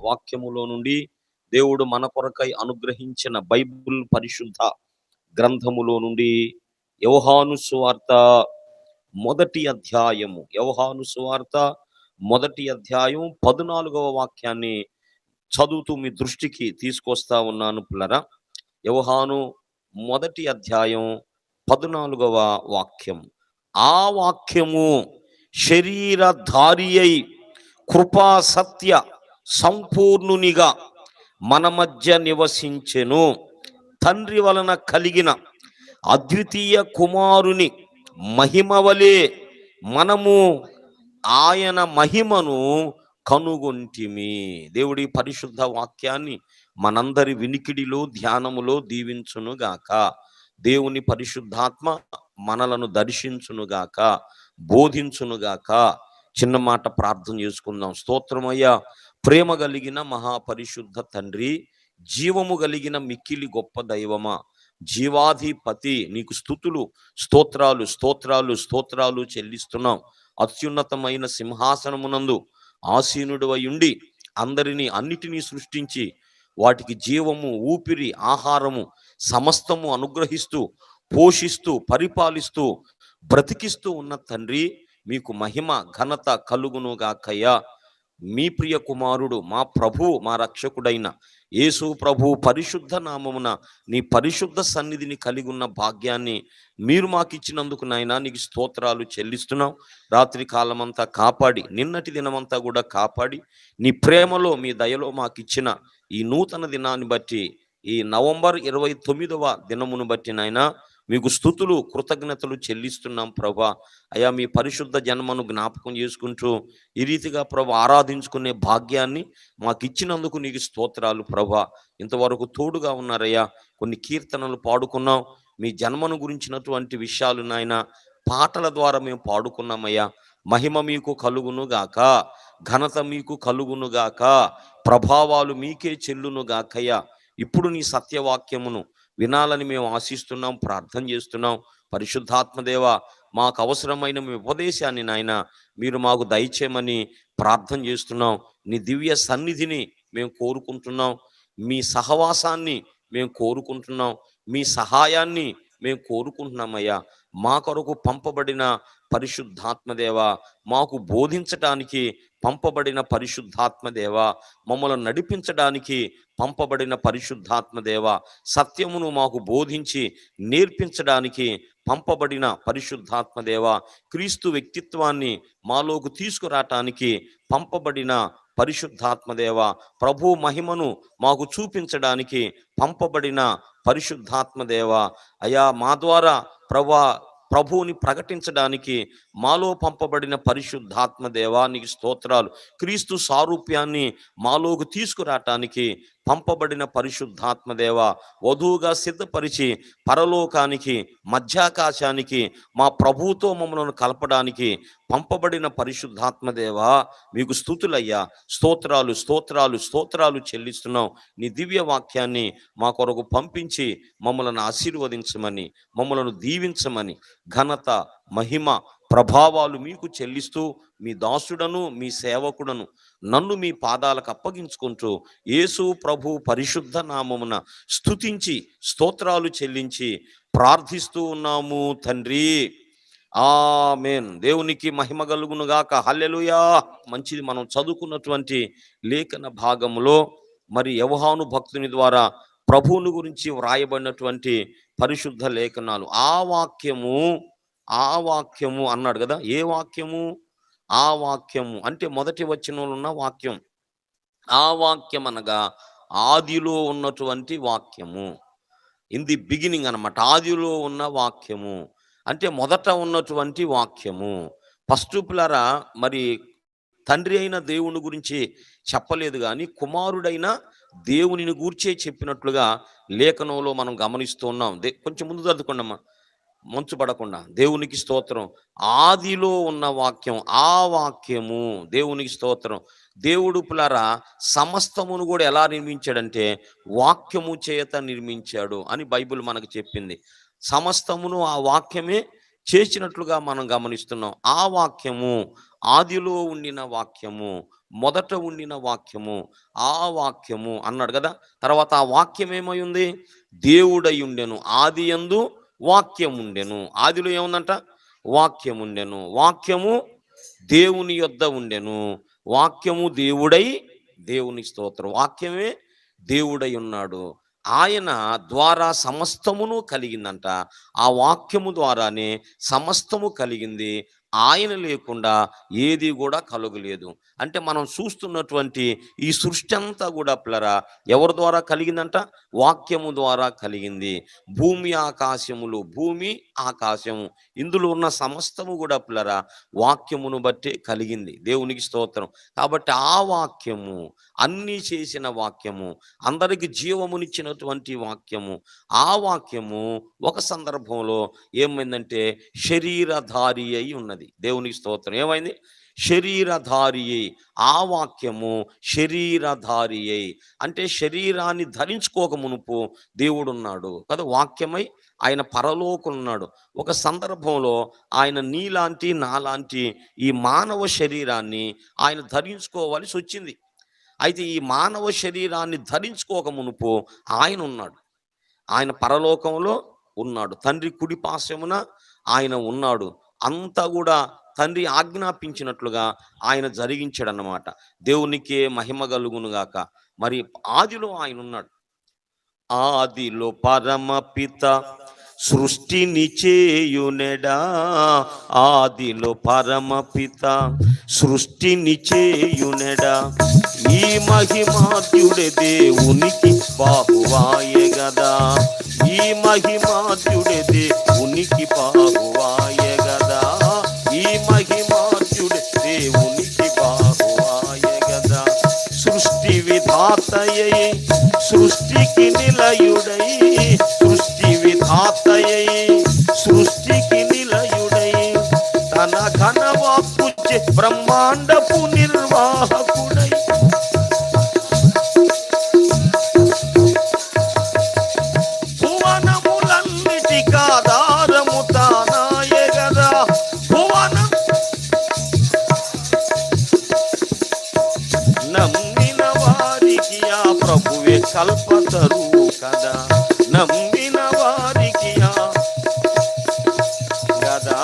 వాక్యములో నుండి దేవుడు మన కొరకై అనుగ్రహించిన బైబిల్ పరిశుద్ధ గ్రంథములో నుండి యోహాను సువార్త మొదటి అధ్యాయం 14వ వాక్యాన్ని చదువుతూ మీ దృష్టికి తీసుకొస్తా ఉన్నాను పిల్లరా. యోహాను మొదటి అధ్యాయం 14వ వాక్యం. ఆ వాక్యము శరీరధారి అయి కృపా సత్య సంపూర్ణునిగా మన మధ్య నివసించెను. తండ్రి వలన కలిగిన అద్వితీయ కుమారుని మహిమ వలె మనము ఆయన మహిమను కనుగొంటిమి. దేవుడి పరిశుద్ధ వాక్యాన్ని మనందరి వినికిడిలో ధ్యానములో దీవించునుగాక. దేవుని పరిశుద్ధాత్మ మనలను దర్శించునుగాక, బోధించునుగాక. చిన్న మాట ప్రార్థన చేసుకుందాం. స్తోత్రమయ్యా, ప్రేమ కలిగిన మహాపరిశుద్ధ తండ్రి, జీవము కలిగిన మిక్కిలి గొప్ప దైవమా, జీవాధిపతి, నీకు స్తుతులు స్తోత్రాలు స్తోత్రాలు స్తోత్రాలు చెల్లిస్తున్నాం. అత్యున్నతమైన సింహాసనమునందు ఆసీనుడు అయ్యుండి అన్నిటినీ సృష్టించి వాటికి జీవము, ఊపిరి, ఆహారము సమస్తము అనుగ్రహిస్తూ, పోషిస్తూ, పరిపాలిస్తూ, బ్రతికిస్తూ ఉన్న తండ్రి, మీకు మహిమ ఘనత కలుగునుగాకయ్యా. మీ ప్రియ కుమారుడు, మా ప్రభు, మా రక్షకుడైన యేసు ప్రభు పరిశుద్ధ నామమున నీ పరిశుద్ధ సన్నిధిని కలిగి ఉన్న భాగ్యాన్ని మీరు మాకు ఇచ్చినందుకు నాయనా నీకు స్తోత్రాలు చెల్లిస్తున్నాం. రాత్రి కాలమంతా కాపాడి, నిన్నటి దినమంతా కూడా కాపాడి, నీ ప్రేమలో, మీ దయలో మాకు ఇచ్చిన ఈ నూతన దినాన్ని బట్టి, ఈ నవంబర్ 29వ దినమును బట్టి నాయనా మీకు స్తుతులు కృతజ్ఞతలు చెల్లిస్తున్నాం ప్రభా. అయా, మీ పరిశుద్ధ జన్మను జ్ఞాపకం చేసుకుంటూ ఈ రీతిగా ప్రభా ఆరాధించుకునే భాగ్యాన్ని మాకు ఇచ్చినందుకు నీకు స్తోత్రాలు ప్రభా. ఇంతవరకు తోడుగా ఉన్నారయ్యా. కొన్ని కీర్తనలు పాడుకున్నాం. మీ జన్మను గురించినటువంటి విషయాలు నాయన పాటల ద్వారా మేము పాడుకున్నామయ్యా. మహిమ మీకు కలుగునుగాక, ఘనత మీకు కలుగునుగాక, ప్రభావాలు మీకే చెల్లునుగాకయ్యా. ఇప్పుడు నీ సత్యవాక్యమును వినాలని మేము ఆశిస్తున్నాం, ప్రార్థన చేస్తున్నాం. పరిశుద్ధాత్మదేవ, మాకు అవసరమైన మీ ఉపదేశాన్ని నాయన మీరు మాకు దయచేయమని ప్రార్థన చేస్తున్నాం. నీ దివ్య సన్నిధిని మేము కోరుకుంటున్నాం, మీ సహవాసాన్ని మేము కోరుకుంటున్నాం, మీ సహాయాన్ని మేము కోరుకుంటున్నామయ్యా. మా కొరకు పంపబడిన పరిశుద్ధాత్మదేవ, మాకు బోధించడానికి పంపబడిన పరిశుద్ధాత్మదేవ, మమ్మల్ని నడిపించడానికి పంపబడిన పరిశుద్ధాత్మదేవ, సత్యమును మాకు బోధించి నేర్పించడానికి పంపబడిన పరిశుద్ధాత్మదేవ, క్రీస్తు వ్యక్తిత్వాన్ని మాలోకి తీసుకురావటానికి పంపబడిన పరిశుద్ధాత్మదేవ, ప్రభు మహిమను మాకు చూపించడానికి పంపబడిన పరిశుద్ధాత్మదేవ, అయా మా ద్వారా ప్రభువుని ప్రకటించడానికి మాలో పంపబడిన పరిశుద్ధాత్మదేవ నీకు స్తోత్రాలు. క్రీస్తు సారూప్యాన్ని మాలోకి తీసుకురావటానికి పంపబడిన పరిశుద్ధాత్మదేవ, వధువుగా సిద్ధపరిచి పరలోకానికి, మధ్యాకాశానికి మా ప్రభువుతో మమ్మల్ని కలపడానికి పంపబడిన పరిశుద్ధాత్మదేవ మీకు స్తుతులయ్యా. స్తోత్రాలు స్తోత్రాలు స్తోత్రాలు చెల్లిస్తున్నాం. నీ దివ్య వాక్యాన్ని మా కొరకు పంపించి మమ్మల్ని ఆశీర్వదించమని, మమ్మల్ని దీవించమని, ఘనత మహిమ ప్రభావాలు మీకు చెల్లిస్తూ మీ దాసుడను మీ సేవకుడను నన్ను మీ పాదాలకు అప్పగించుకుంటూ యేసు ప్రభు పరిశుద్ధ నామమున స్తుతించి స్తోత్రాలు చెల్లించి ప్రార్థిస్తూ ఉన్నాము తండ్రి. ఆమేన్. దేవునికి మహిమ కలుగునుగాక. హల్లెలూయా. మంచిది. మనం చదువుకున్నటువంటి లేఖన భాగంలో మరి యోహాను భక్తుని ద్వారా ప్రభువుని గురించి వ్రాయబడినటువంటి పరిశుద్ధ లేఖనాలు. ఆ వాక్యము అన్నాడు కదా. ఏ వాక్యము? ఆ వాక్యము అంటే మొదటి వచనంలో ఉన్న వాక్యం. ఆ వాక్యం అనగా ఆదిలో ఉన్నటువంటి వాక్యము. ఇన్ ది బిగినింగ్ అన్నమాట. ఆదిలో ఉన్న వాక్యము అంటే మొదట ఉన్నటువంటి వాక్యము. ఫస్ట్ పిల్లరా, మరి తండ్రి అయిన దేవుని గురించి చెప్పలేదు కానీ కుమారుడైన దేవునిని గూర్చే చెప్పినట్లుగా లేఖనంలో మనం గమనిస్తూ ఉన్నాం. కొంచెం ముందు చదువుకోండమ్మా, మంచు పడకుండా. దేవునికి స్తోత్రం. ఆదిలో ఉన్న వాక్యం, ఆ వాక్యము. దేవునికి స్తోత్రం. దేవుడు పిల్లరా సమస్తమును కూడా ఎలా నిర్మించాడంటే వాక్యము చేత నిర్మించాడు అని బైబిల్ మనకు చెప్పింది. సమస్తమును ఆ వాక్యమే చేసినట్లుగా మనం గమనిస్తున్నాం. ఆ వాక్యము ఆదిలో ఉండిన వాక్యము, మొదట ఉండిన వాక్యము, ఆ వాక్యము అన్నాడు కదా. తర్వాత ఆ వాక్యం ఏమై ఉంది? దేవుడై ఉండెను. ఆదియందు వాక్యం ఉండెను. ఆదిలో ఏముందంట? వాక్యం ఉండెను. వాక్యము దేవుని యొద్ద ఉండెను. వాక్యము దేవుడై, దేవుని స్తోత్రం, వాక్యమే దేవుడై ఉన్నాడు. ఆయన ద్వారా సమస్తమును కలిగిందంట. ఆ వాక్యము ద్వారానే సమస్తము కలిగింది. ఆయన లేకుండా ఏది కూడా కలుగలేదు. అంటే మనం చూస్తున్నటువంటి ఈ సృష్టి అంతా కూడా పిల్లరా ఎవరి ద్వారా కలిగిందంట? వాక్యము ద్వారా కలిగింది. భూమి ఆకాశములు, భూమి ఆకాశము, ఇందులో ఉన్న సమస్తము కూడా పిల్లరా వాక్యమును బట్టి కలిగింది. దేవునికి స్తోత్రం. కాబట్టి ఆ వాక్యము, అన్నీ చేసిన వాక్యము, అందరికి జీవమునిచ్చినటువంటి వాక్యము, ఆ వాక్యము ఒక సందర్భంలో ఏమైందంటే శరీరధారి అయి ఉన్నది. దేవునికి స్తోత్రం. ఏమైంది? శరీరధారి అయి, ఆ వాక్యము శరీరధారి అయి, అంటే శరీరాన్ని ధరించుకోక మునుపు దేవుడున్నాడు కదా. వాక్యమై ఆయన పరలోకమున్నాడు. ఒక సందర్భంలో ఆయన నీలాంటి నాలాంటి ఈ మానవ శరీరాన్ని ఆయన ధరించుకోవలసి వచ్చింది. అయితే ఈ మానవ శరీరాన్ని ధరించుకోక మునుపు ఆయన ఉన్నాడు. ఆయన పరలోకంలో ఉన్నాడు. తండ్రి కుడిపార్శ్వమున ఆయన ఉన్నాడు. అంతా కూడా తండ్రి ఆజ్ఞాపించినట్లుగా ఆయన జరిగించాడన్నమాట. దేవునికే మహిమ కలుగును గాక. మరి ఆదిలో ఆయన ఉన్నాడు. ఆదిలో పరమపిత సృష్టిని చేయునెడా, ఆదిలో పరమపిత సృష్టిని చేయునెడా, ఈ మహిమాద్యుడే దేవునికి బాహువాయే గదా, ఈ మహిమాద్యుడే దేవునికి బాహువాయే గదా, ఈ మహిమాద్యుడే దేవునికి బాహువాయే గదా. సృష్టి విధాతయై, సృష్టికి నిలయుడై, సృష్టి విధాతయై, సృష్టికి నిలయుడై, తన ఘనవాక్కుచే బ్రహ్మాండపు నిర్వాహకుడై, భువనములన్నిటికి ఆధారము తానాయే గదా, నమ్మిన వారికి ఆ ప్రభువే కల్పతరువు కదా, నమ్మిన వారికి ఆ గదా,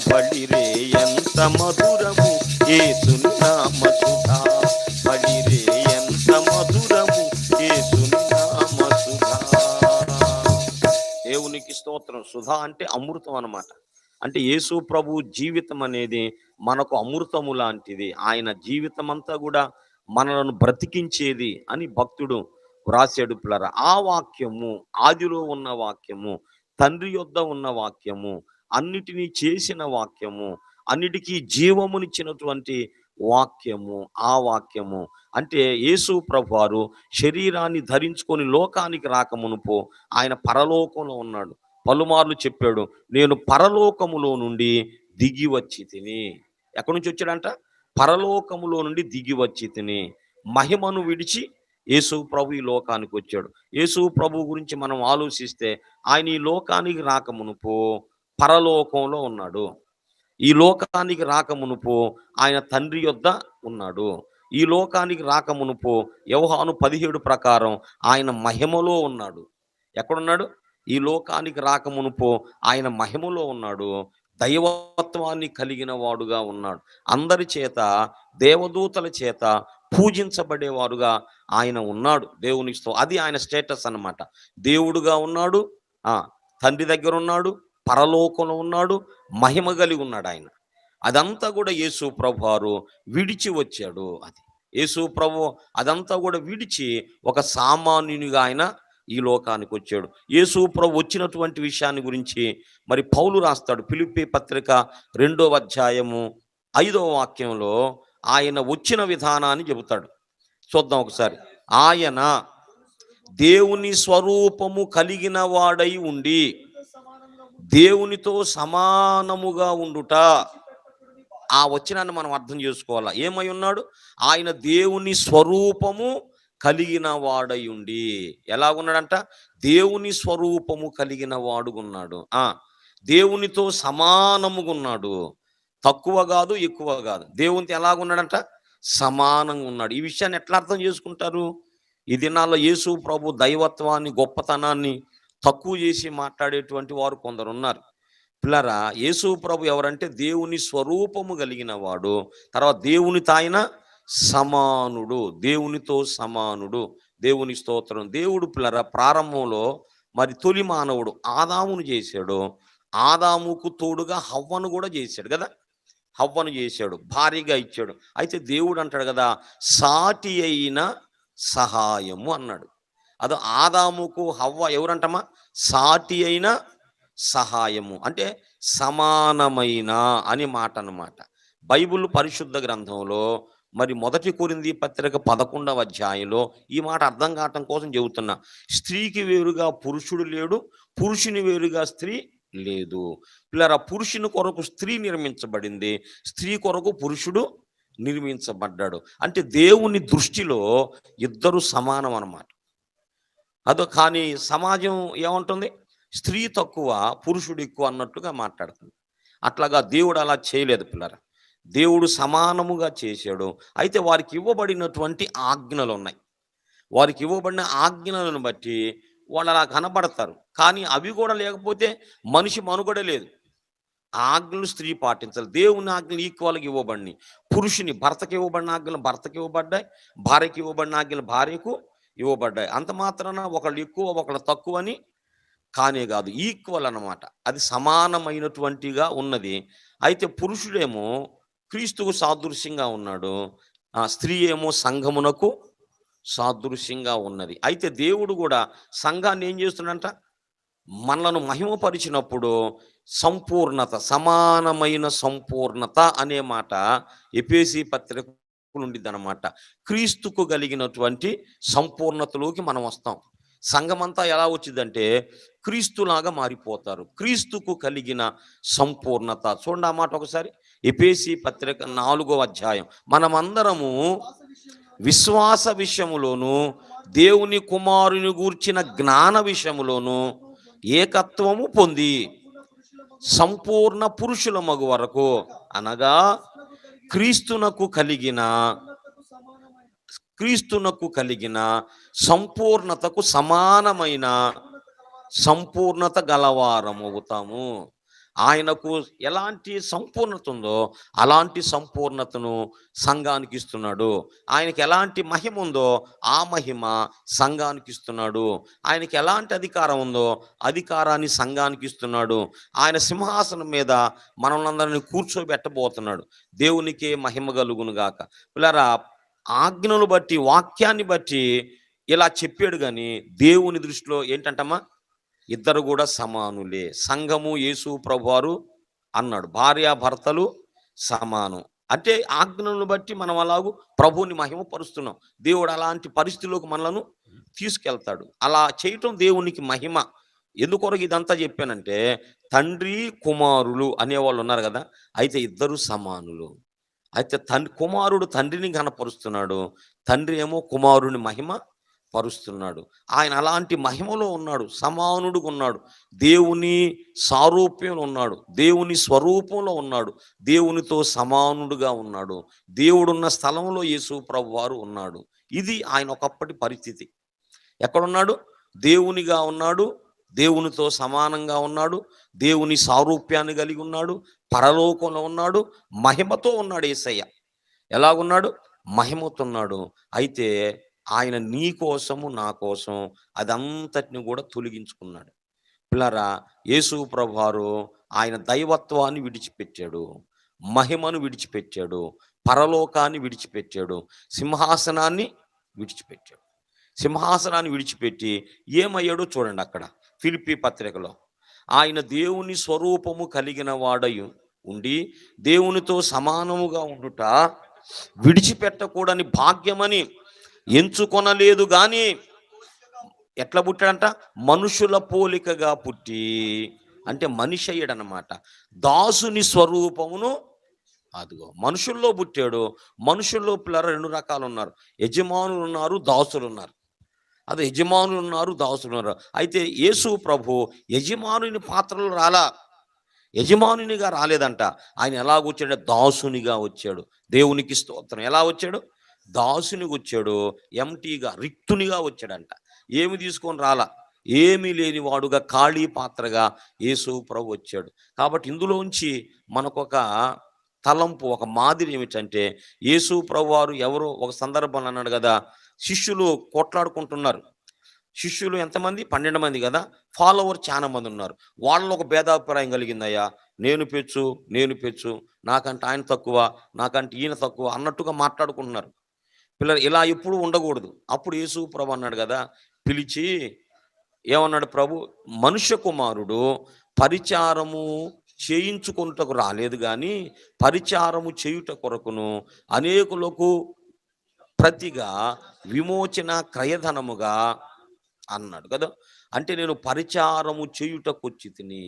బడిరే ఎంత మధురము యేసుని నామ సుధా, బడిరే ఎంత మధురము యేసుని నామ సుధా. దేవునికి స్తోత్రం. సుధా అంటే అమృతం అన్నమాట. అంటే యేసు ప్రభు జీవితం అనేది మనకు అమృతము లాంటిది. ఆయన జీవితం అంతా కూడా మనలను బ్రతికించేది అని భక్తుడు వ్రాసాడు పిల్లరా. ఆ వాక్యము ఆదిలో ఉన్న వాక్యము, తండ్రి యొద్ద ఉన్న వాక్యము, అన్నిటినీ చేసిన వాక్యము, అన్నిటికీ జీవమునిచ్చినటువంటి వాక్యము, ఆ వాక్యము అంటే యేసు ప్రభువారు శరీరాన్ని ధరించుకొని లోకానికి రాకమునుపు ఆయన పరలోకంలో ఉన్నాడు. పలుమార్లు చెప్పాడు, నేను పరలోకములో నుండి దిగి వచ్చి తిని. ఎక్కడి నుంచి వచ్చాడంట? పరలోకములో నుండి దిగి వచ్చి తిని. మహిమను విడిచి యేసు ప్రభు ఈ లోకానికి వచ్చాడు. యేసు ప్రభు గురించి మనం ఆలోచిస్తే ఆయన ఈ లోకానికి రాకమునుపు పరలోకంలో ఉన్నాడు. ఈ లోకానికి రాకమునుపు ఆయన తండ్రి యొద్ద ఉన్నాడు. ఈ లోకానికి రాకమునుపు యోహాను 17 ప్రకారం ఆయన మహిమలో ఉన్నాడు. ఎక్కడున్నాడు? ఈ లోకానికి రాకమునుపు ఆయన మహిమలో ఉన్నాడు. దైవత్వాన్ని కలిగిన వాడుగా ఉన్నాడు. అందరి చేత, దేవదూతల చేత పూజించబడేవారుగా ఆయన ఉన్నాడు. దేవునితో అది ఆయన స్టేటస్ అన్నమాట. దేవుడుగా ఉన్నాడు, తండ్రి దగ్గర ఉన్నాడు, పరలోకంలో ఉన్నాడు, మహిమ కలిగి ఉన్నాడు ఆయన. అదంతా కూడా యేసు ప్రభువారు విడిచి వచ్చాడు. అది యేసు ప్రభు అదంతా కూడా విడిచి ఒక సామాన్యునిగా ఆయన ఈ లోకానికి వచ్చాడు. యేసు ప్రభు వచ్చినటువంటి విషయాన్ని గురించి మరి పౌలు రాస్తాడు. ఫిలిప్పీ పత్రిక 2వ అధ్యాయము 5వ వాక్యంలో ఆయన వచ్చిన విధానాన్ని చెబుతాడు. చూద్దాం ఒకసారి. ఆయన దేవుని స్వరూపము కలిగిన వాడై ఉండి దేవునితో సమానముగా ఉండుట. ఆ వచనాన్ని మనం అర్థం చేసుకోవాలా. ఏమై ఉన్నాడు? ఆయన దేవుని స్వరూపము కలిగిన వాడై ఉండి. ఎలాగున్నాడంట? దేవుని స్వరూపము కలిగిన వాడు ఉన్నాడు. దేవునితో సమానముగా ఉన్నాడు. తక్కువ కాదు, ఎక్కువ కాదు. దేవునితో ఎలాగున్నాడంట? సమానంగా ఉన్నాడు. ఈ విషయాన్ని ఎట్లా అర్థం చేసుకుంటారు? ఈ దినాల్లో యేసు ప్రభు దైవత్వాన్ని, గొప్పతనాన్ని తక్కువ చేసి మాట్లాడేటువంటి వారు కొందరున్నారు. పిల్లరా, యేసు ప్రభు ఎవరంటే దేవుని స్వరూపము కలిగిన వాడు. తర్వాత దేవునితో ఆయన సమానుడు, దేవునితో సమానుడు. దేవుని స్తోత్రం. దేవుడు పిల్లరా ప్రారంభంలో మరి తొలి మానవుడు ఆదామును చేశాడు. ఆదాముకు తోడుగా హవ్వను కూడా చేశాడు కదా. హవ్వను చేశాడు, భారీగా ఇచ్చాడు. అయితే దేవుడు అంటాడు కదా, సాటి అయిన సహాయము అన్నాడు. అది ఆదాముకు హవ్వ ఎవరంటమా? సాటి అయిన సహాయము అంటే సమానమైన అని మాట అన్నమాట. బైబిల్ పరిశుద్ధ గ్రంథంలో మరి 1 కొరింథీ పత్రిక 11వ అధ్యాయంలో ఈ మాట అర్థం కావటం కోసం చెబుతున్నా. స్త్రీకి వేరుగా పురుషుడు లేడు, పురుషుని వేరుగా స్త్రీ లేదు. పిల్లరా, పురుషుని కొరకు స్త్రీ నిర్మించబడింది, స్త్రీ కొరకు పురుషుడు నిర్మించబడ్డాడు. అంటే దేవుని దృష్టిలో ఇద్దరు సమానం అన్నమాట. కానీ సమాజం ఏమంటుంది? స్త్రీ తక్కువ, పురుషుడు ఎక్కువ అన్నట్టుగా మాట్లాడుతుంది. అట్లాగా దేవుడు అలా చేయలేదు పిల్లరా. దేవుడు సమానముగా చేశాడు. అయితే వారికి ఇవ్వబడినటువంటి ఆజ్ఞలు ఉన్నాయి. వారికి ఇవ్వబడిన ఆజ్ఞలను బట్టి వాళ్ళు అలా కనబడతారు. కానీ అవి కూడా లేకపోతే మనిషి మనుగడ లేదు. ఆ ఆజ్ఞలు స్త్రీ పాటించాలి. దేవుని ఆజ్ఞలు ఈక్వల్గా ఇవ్వబడినాయి. పురుషుని భర్తకి ఇవ్వబడిన ఆజ్ఞలు భర్తకి ఇవ్వబడ్డాయి, భార్యకి ఇవ్వబడిన ఆజ్ఞలు భార్యకు ఇవ్వబడ్డాయి. అంత మాత్రాన ఒకళ్ళు ఎక్కువ ఒకళ్ళు తక్కువ అని కానే కాదు, ఈక్వల్ అన్నమాట. అది సమానమైనటువంటిగా ఉన్నది. అయితే పురుషుడేమో క్రీస్తుకు సాదృశ్యంగా ఉన్నాడు, స్త్రీ ఏమో సంఘమునకు సాదృశ్యంగా ఉన్నది. అయితే దేవుడు కూడా సంఘాన్ని ఏం చేస్తున్నాడంట? మనలను మహిమపరిచినప్పుడు సంపూర్ణత, సమానమైన సంపూర్ణత అనే మాట ఎఫెసీ పత్రిక ఉండిద్ది అన్నమాట. క్రీస్తుకు కలిగినటువంటి సంపూర్ణతలోకి మనం వస్తాం. సంఘమంతా ఎలా వచ్చిందంటే క్రీస్తులాగా మారిపోతారు. క్రీస్తుకు కలిగిన సంపూర్ణత. చూడండి ఆ మాట ఒకసారి. ఎఫెసీ పత్రిక 4వ అధ్యాయం. మనమందరము విశ్వాస విషయములోను దేవుని కుమారుని గూర్చిన జ్ఞాన విషయములోను ఏకత్వము పొంది సంపూర్ణ పురుషుల మగు వరకు, అనగా క్రీస్తునకు కలిగిన సంపూర్ణతకు సమానమైన సంపూర్ణత గలవారమవుతాము. ఆయనకు ఎలాంటి సంపూర్ణత ఉందో అలాంటి సంపూర్ణతను సంఘానికి ఇస్తున్నాడు. ఆయనకి ఎలాంటి మహిమ ఉందో ఆ మహిమ సంఘానికి ఇస్తున్నాడు. ఆయనకి ఎలాంటి అధికారం ఉందో అధికారాన్ని సంఘానికి ఇస్తున్నాడు. ఆయన సింహాసనం మీద మనల్ని కూర్చోబెట్టబోతున్నాడు. దేవునికే మహిమ కలుగును గాక. పిల్లరా, ఆజ్ఞను బట్టి, వాక్యాన్ని బట్టి ఇలా చెప్పాడు. కానీ దేవుని దృష్టిలో ఏంటంటమ్మా? ఇద్దరు కూడా సమానులే. సంఘము యేసు ప్రభువారు అన్నాడు, భార్యాభర్తలు సమానం. అంటే ఆజ్ఞలను బట్టి మనం అలాగూ ప్రభువుని మహిమపరుస్తున్నాం. దేవుడు అలాంటి పరిస్థితిలోకి మనలను తీసుకెళ్తాడు. అలా చేయటం దేవునికి మహిమ. ఎందుకొరకు ఇదంతా చెప్పానంటే, తండ్రి కుమారులు అనేవాళ్ళు ఉన్నారు కదా. అయితే ఇద్దరు సమానులు. అయితే కుమారుడు తండ్రిని ఘనపరుస్తున్నాడు, తండ్రి ఏమో కుమారుని మహిమ పరుస్తున్నాడు. ఆయన అలాంటి మహిమలో ఉన్నాడు, సమానుడుగా ఉన్నాడు, దేవుని సారూప్యంలో ఉన్నాడు, దేవుని స్వరూపంలో ఉన్నాడు, దేవునితో సమానుడుగా ఉన్నాడు. దేవుడున్న స్థలంలో యేసు ప్రభువారు ఉన్నాడు. ఇది ఆయన ఒకప్పటి పరిస్థితి. ఎక్కడున్నాడు? దేవునిగా ఉన్నాడు, దేవునితో సమానంగా ఉన్నాడు, దేవుని సారూప్యాన్ని కలిగి ఉన్నాడు, పరలోకంలో ఉన్నాడు, మహిమతో ఉన్నాడు. యేసయ్య ఎలాగున్నాడు? మహిమతో ఉన్నాడు. అయితే ఆయన నీ కోసము నా కోసం అదంతటిని కూడా తొలగించుకున్నాడు. పిల్లరా, యేసు ప్రభువారు ఆయన దైవత్వాన్ని విడిచిపెట్టాడు, మహిమను విడిచిపెట్టాడు, పరలోకాన్ని విడిచిపెట్టాడు, సింహాసనాన్ని విడిచిపెట్టాడు. సింహాసనాన్ని విడిచిపెట్టి ఏమయ్యాడో చూడండి అక్కడ ఫిలిప్పీ పత్రికలో. ఆయన దేవుని స్వరూపము కలిగిన వాడై ఉండి దేవునితో సమానముగా ఉండుట విడిచిపెట్టకూడని భాగ్యమని ఎంచుకొనలేదు. గాని ఎట్లా పుట్టాడంట? మనుషుల పోలికగా పుట్టి, అంటే మనిషి అయ్యాడనమాట. దాసుని స్వరూపమును, అదిగో మనుషుల్లో పుట్టాడు. మనుషుల్లో పిల్లలు 2 రకాలు ఉన్నారు. యజమానులు ఉన్నారు, దాసులు ఉన్నారు. అదే యజమానులు ఉన్నారు, దాసులు ఉన్నారు. అయితే యేసు ప్రభు యజమానుని పాత్రలో రాలా, యజమానునిగా రాలేదంట. ఆయన ఎలాగొచ్చాడు? దాసునిగా వచ్చాడు. దేవునికి స్తోత్రం. ఎలా వచ్చాడు? దాసునిగా వచ్చాడు. ఎంప్టీగా, రిక్తునిగా వచ్చాడంట. ఏమి తీసుకొని రాలా. ఏమీ లేని వాడుగా, ఖాళీ పాత్రగా యేసు ప్రభు వచ్చాడు. కాబట్టి ఇందులోంచి మనకొక తలంపు, ఒక మాదిరి ఏమిటంటే, యేసు ప్రభువారు ఎవరో ఒక సందర్భంలో అన్నాడు కదా, శిష్యులు కొట్లాడుకుంటున్నారు. శిష్యులు ఎంతమంది? 12 మంది కదా. ఫాలోవర్ చాలా మంది ఉన్నారు. వాళ్ళలో ఒక భేదాభిప్రాయం కలిగిందయ్యా. నేను పెచ్చు, నాకంటే ఆయన తక్కువ, నాకంటే ఈయన తక్కువ అన్నట్టుగా మాట్లాడుకుంటున్నారు. పిల్లలు ఇలా ఎప్పుడు ఉండకూడదు. అప్పుడు యేసు ప్రభు అన్నాడు కదా, పిలిచి ఏమన్నాడు ప్రభు? మనుష్య కుమారుడు పరిచారము చేయించుకొనుటకు రాలేదు గాని, పరిచారము చేయుట కొరకును అనేకులకు ప్రతిగా విమోచన క్రయధనముగా అన్నాడు కదా. అంటే నేను పరిచారము చేయుటకొచ్చి తిని.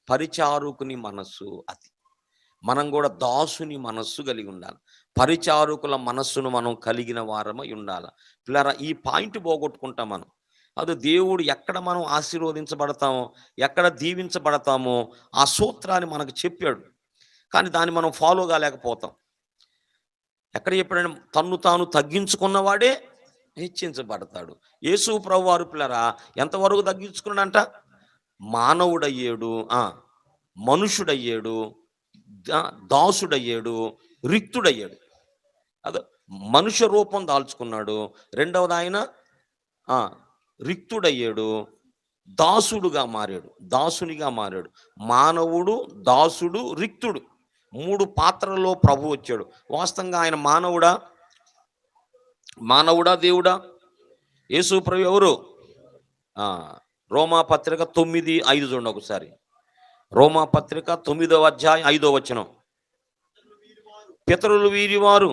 పరిచారకుని మనస్సు అది. మనం కూడా దాసుని మనస్సు కలిగి ఉండాలి. పరిచారకుల మనస్సును మనం కలిగిన వారమై ఉండాలి. పిల్లరా, ఈ పాయింట్ పోగొట్టుకుంటాం మనం. అది దేవుడు ఎక్కడ మనం ఆశీర్వదించబడతామో, ఎక్కడ దీవించబడతామో ఆ సూత్రాన్ని మనకు చెప్పాడు. కానీ దాన్ని మనం ఫాలో కాలేకపోతాం. ఎక్కడ చెప్పాడంటే, తన్ను తాను తగ్గించుకున్నవాడే హెచ్చించబడతాడు. యేసు ప్రభువారు పిల్లరా ఎంతవరకు తగ్గించుకున్నాడంట? మానవుడయ్యాడు, మనుషుడయ్యాడు, దాసుడయ్యాడు, రిక్తుడయ్యాడు. అదే మనుష్య రూపం దాల్చుకున్నాడు. రెండవది ఆయన రిక్తుడయ్యాడు, దాసుడుగా మారాడు, దాసునిగా మారాడు. మానవుడు, దాసుడు, రిక్తుడు 3 పాత్రల్లో ప్రభు వచ్చాడు. వాస్తవంగా ఆయన మానవుడా దేవుడా? యేసు ప్రభు ఎవరు? రోమా పత్రిక 9:5 చూడండి ఒకసారి. రోమా పత్రిక 9వ అధ్యాయం 5వ వచనం. పితరులు వీరివారు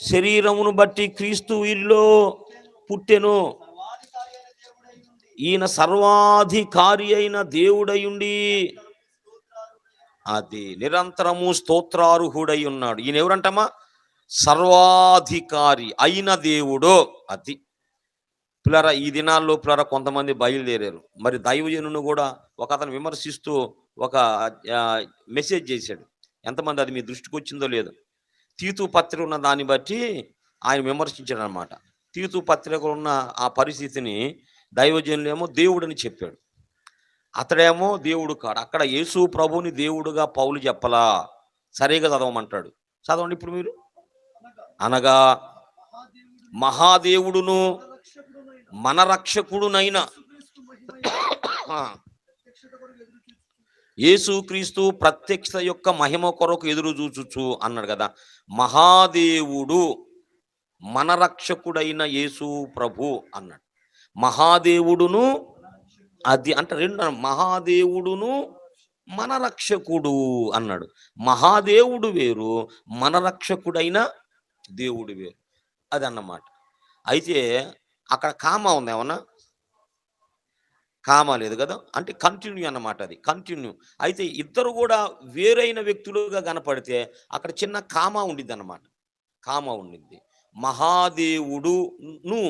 శరీరమును బట్టి క్రీస్తు వీరిలో పుట్టెను. ఈయన సర్వాధికారి అయిన దేవుడయుండి అది నిరంతరము స్తోత్రార్హుడై ఉన్నాడు. ఈయన ఎవరంటమ్మా? సర్వాధికారి అయిన దేవుడు. అది పిల్లరా, ఈ దినాల్లో పిల్లరా కొంతమంది బయలుదేరారు. మరి దైవజనును కూడా ఒక అతను విమర్శిస్తూ ఒక మెసేజ్ చేశాడు. ఎంతమంది అది మీ దృష్టికి వచ్చిందో లేదో. తీతు పత్రిక ఉన్న దాన్ని బట్టి ఆయన విమర్శించాడు అనమాట. తీతు పత్రికలో ఉన్న ఆ పరిస్థితిని దైవజనులేమో దేవుడని చెప్పాడు, అతడేమో దేవుడు కాడు. అక్కడ యేసు ప్రభుని దేవుడుగా పౌలు చెప్పలా, సరిగా చదవమంటాడు. చదవండి ఇప్పుడు మీరు. అనగా మహాదేవుడును మన రక్షకుడునైన యేసుక్రీస్తు ప్రత్యక్ష యొక్క మహిమ కొరకు ఎదురు చూచుచు అన్నాడు కదా. మహాదేవుడు మన రక్షకుడైన యేసు ప్రభు అన్నాడు. మహాదేవుడును అది అంటే రెండు, మహాదేవుడును మన రక్షకుడు అన్నాడు. మహాదేవుడు వేరు, మన రక్షకుడైన దేవుడు వేరు, అది అన్నమాట. అయితే అక్కడ కామా ఉంది, ఏమన్నా కామా లేదు కదా, అంటే కంటిన్యూ అన్నమాట. అది కంటిన్యూ. అయితే ఇద్దరు కూడా వేరైన వ్యక్తులుగా కనపడితే అక్కడ చిన్న కామా ఉండిద్ది అన్నమాట. కామా ఉండింది. మహాదేవుడును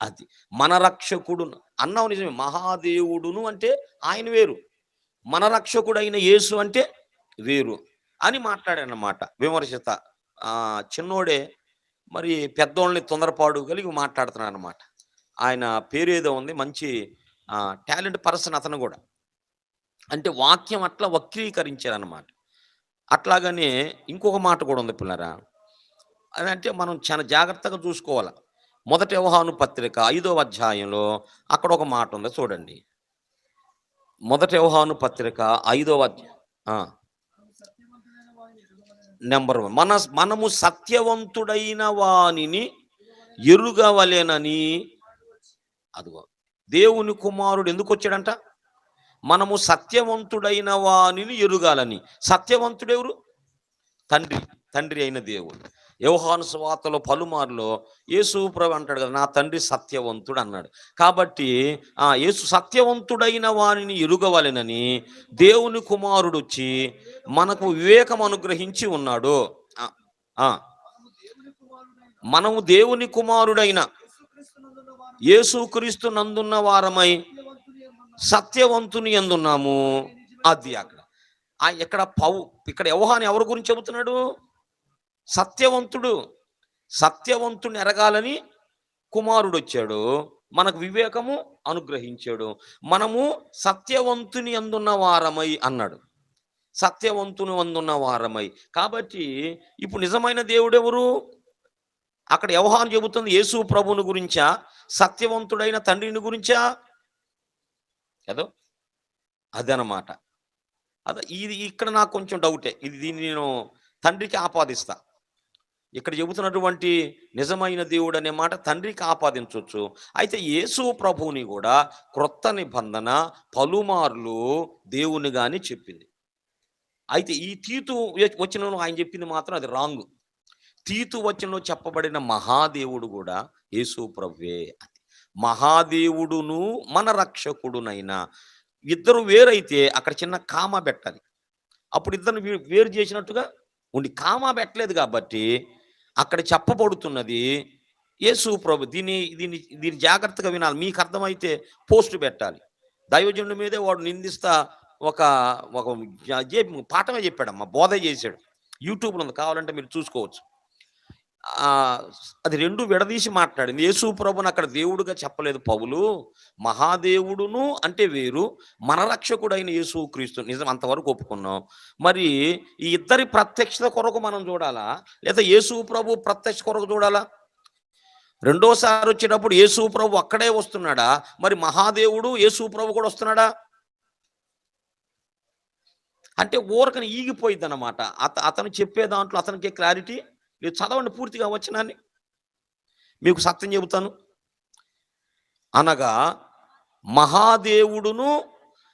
అది మన రక్షకుడు అన్నావు, నిజమే. మహాదేవుడును అంటే ఆయన వేరు, మన రక్షకుడైన యేసు అంటే వేరు అని మాట్లాడానమాట విమర్శత. చిన్నోడే మరి పెద్దోళ్ళని తొందరపాటు కలిగి మాట్లాడుతున్నాడు అనమాట. ఆయన పేరు ఏదో ఉంది, మంచి టాలెంట్ పర్సన్ అతను కూడా. అంటే వాక్యం అట్లా వక్రీకరించారనమాట. అట్లాగనే ఇంకొక మాట కూడా ఉంది పిల్లరా, అదంటే మనం చాలా జాగ్రత్తగా చూసుకోవాలి. 1 యోహాను పత్రిక 5వ అధ్యాయంలో అక్కడ ఒక మాట ఉంది చూడండి. 1 యోహాను పత్రిక 5వ అధ్యాయం నెంబర్ 1. మనము సత్యవంతుడైన వానిని ఎరుగవలెనని. అదిగో దేవుని కుమారుడు ఎందుకు వచ్చాడంట? మనము సత్యవంతుడైన వానిని ఎరుగాలని. సత్యవంతుడు ఎవరు? తండ్రి అయిన దేవుడు. యోహాను సువార్తలో పలుమార్లో యేసు ప్రభు అంటాడు కదా, నా తండ్రి సత్యవంతుడు అన్నాడు. కాబట్టి యేసు సత్యవంతుడైన వానిని ఎరుగవలెనని దేవుని కుమారుడు వచ్చి మనకు వివేకం అనుగ్రహించి ఉన్నాడు. మనము దేవుని కుమారుడైన యేసుక్రీస్తు నందున్న వారమై సత్యవంతుని యందున్నాము. అది అక్కడ. ఇక్కడ ఇక్కడ యోహాను ఎవరి గురించి చెబుతున్నాడు? సత్యవంతుడు. సత్యవంతుని ఎరగాలని కుమారుడొచ్చాడు. మనకు వివేకము అనుగ్రహించాడు. మనము సత్యవంతుని యందున్న వారమై అన్నాడు. సత్యవంతుని యందున్న వారమై. కాబట్టి ఇప్పుడు నిజమైన దేవుడెవరు? అక్కడ యోహాను చెబుతుంది యేసు ప్రభువుని గురించా? సత్యవంతుడైన తండ్రిని గురించా? ఏదో అదనమాట. ఇది ఇక్కడ నాకు కొంచెం డౌటే. దీన్ని నేను తండ్రికి ఆపాదిస్తా. ఇక్కడ చెబుతున్నటువంటి నిజమైన దేవుడు అనే మాట తండ్రికి ఆపాదించవచ్చు. అయితే యేసు ప్రభువుని కూడా క్రొత్త నిబంధన పలుమార్లు దేవుని గాని చెప్పింది. అయితే ఈ తీతు వచనంలో ఆయన చెప్పింది మాత్రం అది రాంగ్. తీతు వచనంలో చెప్పబడిన మహాదేవుడు కూడా యేసు ప్రభువే. మహాదేవుడును మన రక్షకుడునైనా ఇద్దరు వేరైతే అక్కడ చిన్న కామా పెట్టాలి. అప్పుడు ఇద్దరిని వేరు చేసినట్టుగా ఉండి కామా పెట్టలేదు కాబట్టి అక్కడ చెప్పబడుతున్నది యేసు ప్రభు. దీన్ని జాగ్రత్తగా వినాలి. మీకు అర్థమైతే పోస్ట్ పెట్టాలి. దైవజనుడి మీదే వాడు నిందిస్తా ఒక పాఠమే చెప్పాడమ్మా, బోధ చేశాడు. యూట్యూబ్లో ఉంది, కావాలంటే మీరు చూసుకోవచ్చు. అది రెండు విడదీసి మాట్లాడింది. యేసు ప్రభుని అక్కడ దేవుడుగా చెప్పలేదు పౌలు. మహాదేవుడును అంటే వేరు, మన రక్షకుడైన యేసు క్రీస్తు నిజం, అంతవరకు ఒప్పుకున్నాం. మరి ఈ ఇద్దరి ప్రత్యక్షత కొరకు మనం చూడాలా, లేదా యేసు ప్రభు ప్రత్యక్ష కొరకు చూడాలా? రెండోసారి వచ్చేటప్పుడు యేసు ప్రభు అక్కడే వస్తున్నాడా? మరి మహాదేవుడు యేసు ప్రభు కూడా వస్తున్నాడా? అంటే ఊరకని ఈగిపోయింది అన్నమాట. అతను చెప్పే దాంట్లో అతనికి క్లారిటీ లేదు. చదవండి పూర్తిగా వచనాన్ని, మీకు సత్యం చెబుతాను. అనగా మహాదేవుడును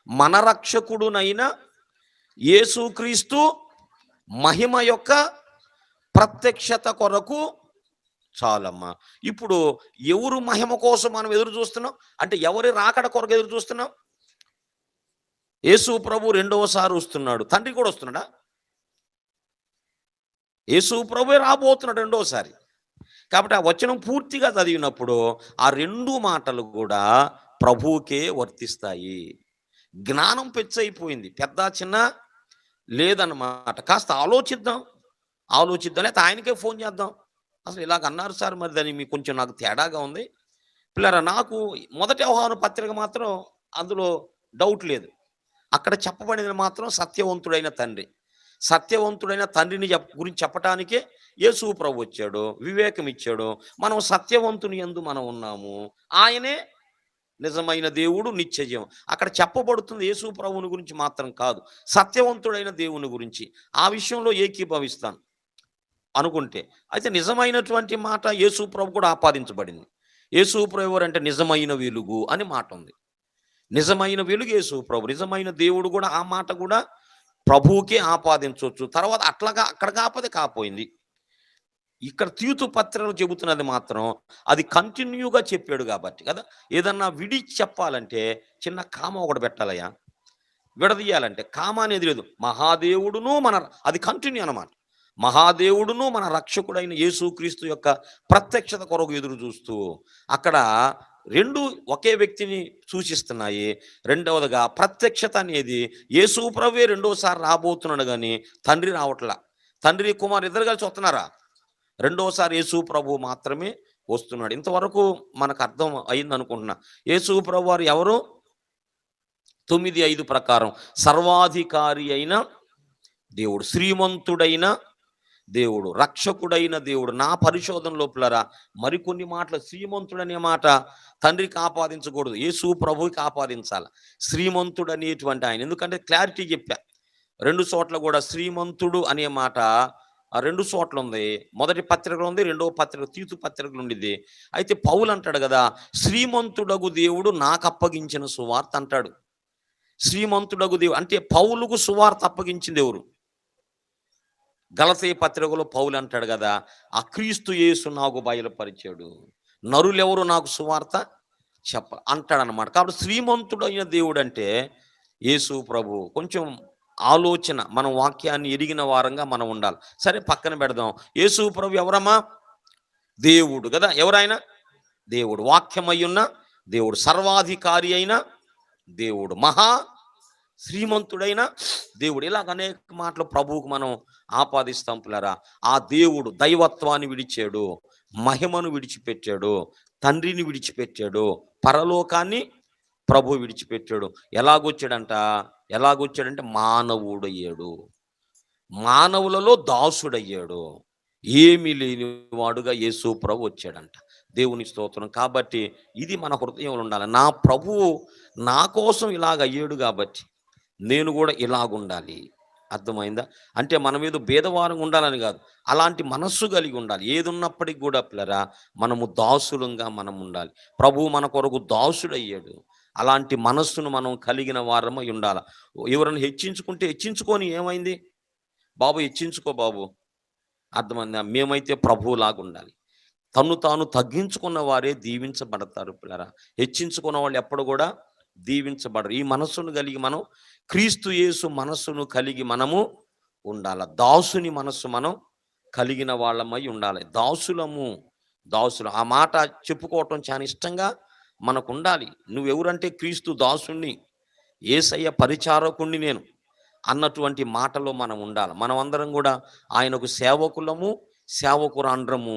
మన రక్షకుడునైన యేసుక్రీస్తు మహిమ యొక్క ప్రత్యక్షత కొరకు చాలమ్మా. ఇప్పుడు ఎవరు మహిమ కోసం మనం ఎదురు చూస్తున్నాం అంటే ఎవరి రాకడ కొరకు ఎదురు చూస్తున్నాం? యేసు ప్రభు రెండవసారి వస్తున్నాడు. తండ్రి కూడా వస్తున్నాడా? యేసు ప్రభువే రాబోతున్నాడు రెండోసారి. కాబట్టి ఆ వచనం పూర్తిగా చదివినప్పుడు ఆ రెండు మాటలు కూడా ప్రభువుకే వర్తిస్తాయి. జ్ఞానం పెచ్చైపోయింది, పెద్ద చిన్న లేదన్నమాట. కాస్త ఆలోచిద్దాం, లేకపోతే ఆయనకే ఫోన్ చేద్దాం. అసలు ఇలాగ అన్నారు సార్, మరి దాన్ని మీకు కొంచెం నాకు తేడాగా ఉంది పిల్లరా. నాకు మొదటి యోహాను పత్రిక మాత్రం అందులో డౌట్ లేదు. అక్కడ చెప్పబడినది మాత్రం సత్యవంతుడైన తండ్రి. సత్యవంతుడైన తండ్రిని గురించి చెప్పటానికే యేసు ప్రభు వచ్చాడు, వివేకం ఇచ్చాడు. మనం సత్యవంతుని యందు మనం ఉన్నాము. ఆయనే నిజమైన దేవుడు, నిత్యజీవం. అక్కడ చెప్పబడుతుంది యేసు ప్రభువుని గురించి మాత్రం కాదు, సత్యవంతుడైన దేవుని గురించి. ఆ విషయంలో ఏకీభవిస్తాను అనుకుంటే. అయితే నిజమైనటువంటి మాట యేసు ప్రభు కూడా ఆపాదించబడింది. యేసు ప్రభు ఎవరంటే నిజమైన వెలుగు అని మాట ఉంది. నిజమైన వెలుగు యేసు ప్రభు. నిజమైన దేవుడు కూడా ఆ మాట కూడా ప్రభువుకే ఆపాదించవచ్చు. తర్వాత అట్లాగా అక్కడ కాకపోతే కాపోయింది. ఇక్కడ తీతు పత్రికలు చెబుతున్నది మాత్రం అది కంటిన్యూగా చెప్పాడు కాబట్టి కదా. ఏదన్నా విడిచి చెప్పాలంటే చిన్న కామ ఒకటి పెట్టాలయ్యా, విడదీయాలంటే కామ అనేది లేదు. మహాదేవుడును అది కంటిన్యూ అన్నమాట. మహాదేవుడును మన రక్షకుడైన యేసుక్రీస్తు యొక్క ప్రత్యక్షత కొరకు ఎదురు చూస్తూ అక్కడ రెండు ఒకే వ్యక్తిని సూచిస్తున్నాయి. రెండవదిగా ప్రత్యక్షత అనేది యేసు ప్రభువే రెండోసారి రాబోతున్నాడు కానీ తండ్రి రావట్లా. తండ్రి కుమారు ఇద్దరు కలిసి వస్తున్నారా? రెండోసారి యేసు ప్రభు మాత్రమే వస్తున్నాడు. ఇంతవరకు మనకు అర్థం అయింది అనుకుంటున్నా. యేసు ప్రభు వారు ఎవరు? 9:5 ప్రకారం సర్వాధికారి అయిన దేవుడు, శ్రీమంతుడైన దేవుడు, రక్షకుడైన దేవుడు. నా పరిశోధన లోపలరా మరికొన్ని మాటలు శ్రీమంతుడనే మాట తండ్రికి ఆపాదించకూడదు, యేసు ప్రభువుకి ఆపాదించాలి. శ్రీమంతుడు అనేటువంటి ఆయన. ఎందుకంటే క్లారిటీ చెప్పా, 2 చోట్ల కూడా శ్రీమంతుడు అనే మాట 2 చోట్ల ఉంది. మొదటి పత్రికలో ఉంది, రెండవ పత్రిక తీతు పత్రికలు ఉండిద్ది. అయితే పౌలు అంటాడు కదా, శ్రీమంతుడగు దేవుడు నాకు అప్పగించిన సువార్త అంటాడు. శ్రీమంతుడగు దేవుడు అంటే పౌలుకు సువార్త అప్పగించింది ఎవరు? గలతీ పత్రికలో పౌలు అంటాడు కదా, ఆ క్రీస్తు యేసు నాకు బయలుపరిచాడు, నరులెవరు నాకు సువార్త అంటాడనమాట. కాబట్టి శ్రీమంతుడైన దేవుడు అంటే యేసు ప్రభు. కొంచెం ఆలోచన, మనం వాక్యాన్ని ఎరిగిన వారంగా మనం ఉండాలి. సరే పక్కన పెడదాం. యేసు ప్రభు ఎవరమ్మా? దేవుడు కదా. ఎవరైనా దేవుడు, వాక్యమై ఉన్న దేవుడు, సర్వాధికారి అయిన దేవుడు, మహా శ్రీమంతుడైన దేవుడు. ఇలాగ అనేక మాటలు ప్రభువుకు మనం ఆపాదిస్తాం పిల్లరా. ఆ దేవుడు దైవత్వాన్ని విడిచాడు, మహిమను విడిచిపెట్టాడు, తండ్రిని విడిచిపెట్టాడు, పరలోకాన్ని ప్రభు విడిచిపెట్టాడు. ఎలాగొచ్చాడంటే మానవుడయ్యాడు, మానవులలో దాసుడయ్యాడు. ఏమీ లేనివాడుగా యేసు ప్రభు వచ్చాడంట. దేవుని స్తోత్రం. కాబట్టి ఇది మన హృదయంలో ఉండాలి. నా ప్రభువు నా కోసం ఇలాగ అయ్యాడు కాబట్టి నేను కూడా ఇలాగుండాలి. అర్థమైందా? అంటే మన మీద భేదవారం ఉండాలని కాదు, అలాంటి మనస్సు కలిగి ఉండాలి. ఏది ఉన్నప్పటికి కూడా పిల్లరా మనము దాసులంగా మనం ఉండాలి. ప్రభువు మన కొరకు దాసుడయ్యాడు. అలాంటి మనస్సును మనం కలిగిన వారమై ఉండాలి. ఎవరైనా హెచ్చించుకుంటే హెచ్చించుకొని ఏమైంది బాబు, హెచ్చించుకో బాబు. అర్థమైందా? మేమైతే ప్రభువులాగా ఉండాలి. తన్ను తాను తగ్గించుకున్న వారే దీవించబడతారు పిల్లరా. హెచ్చించుకున్న వాళ్ళు ఎప్పుడు కూడా దీవించబడరు. ఈ మనస్సును కలిగి మనం క్రీస్తు యేసు మనస్సును కలిగి మనము ఉండాల. దాసుని మనస్సు మనం కలిగిన వాళ్ళమై ఉండాలి. దాసులు ఆ మాట చెప్పుకోవటం చాలా ఇష్టంగా మనకు ఉండాలి. నువ్వెవరంటే క్రీస్తు దాసుణ్ణి, యేసయ్య పరిచారకుణ్ణి నేను అన్నటువంటి మాటలో మనం ఉండాలి. మనం అందరం కూడా ఆయనకు సేవకులము, సేవకురాండ్రము,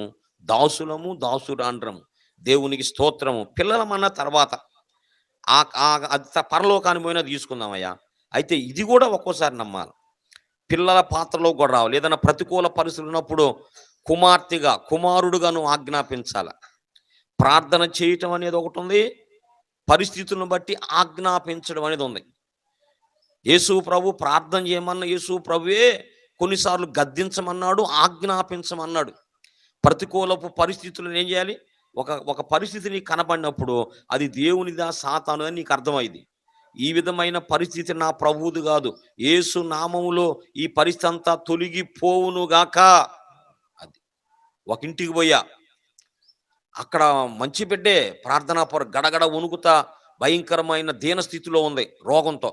దాసురాండ్రము. దేవునికి స్తోత్రము. పిల్లలమన్న తర్వాత పరలోకాన్ని పోయినా తీసుకుందామయ్యా. అయితే ఇది కూడా ఒక్కోసారి నమ్మాలి. పిల్లల పాత్రలో కూడా రావాలి. ఏదైనా ప్రతికూల పరిస్థితులు ఉన్నప్పుడు కుమారుడుగా నువ్వు ఆజ్ఞాపించాల. ప్రార్థన చేయటం అనేది ఒకటి ఉంది, పరిస్థితులను బట్టి ఆజ్ఞాపించడం అనేది ఉంది. యేసు ప్రభు ప్రార్థన చేయమన్న యేసు ప్రభువే కొన్నిసార్లు గద్దించమన్నాడు, ఆజ్ఞాపించమన్నాడు. ప్రతికూలపు పరిస్థితులను ఏం చేయాలి? ఒక పరిస్థితి నీకు కనబడినప్పుడు అది దేవునిదా సాతాను అని నీకు అర్థమైంది. ఈ విధమైన పరిస్థితి నా ప్రభువుది కాదు, యేసు నామములో ఈ పరిస్థితి అంతా తొలగిపోవునుగాక. అది ఒక ఇంటికి పోయా, అక్కడ మంచి బిడ్డే ప్రార్థనా గడగడ వణుకుతా భయంకరమైన దీనస్థితిలో ఉంది రోగంతో.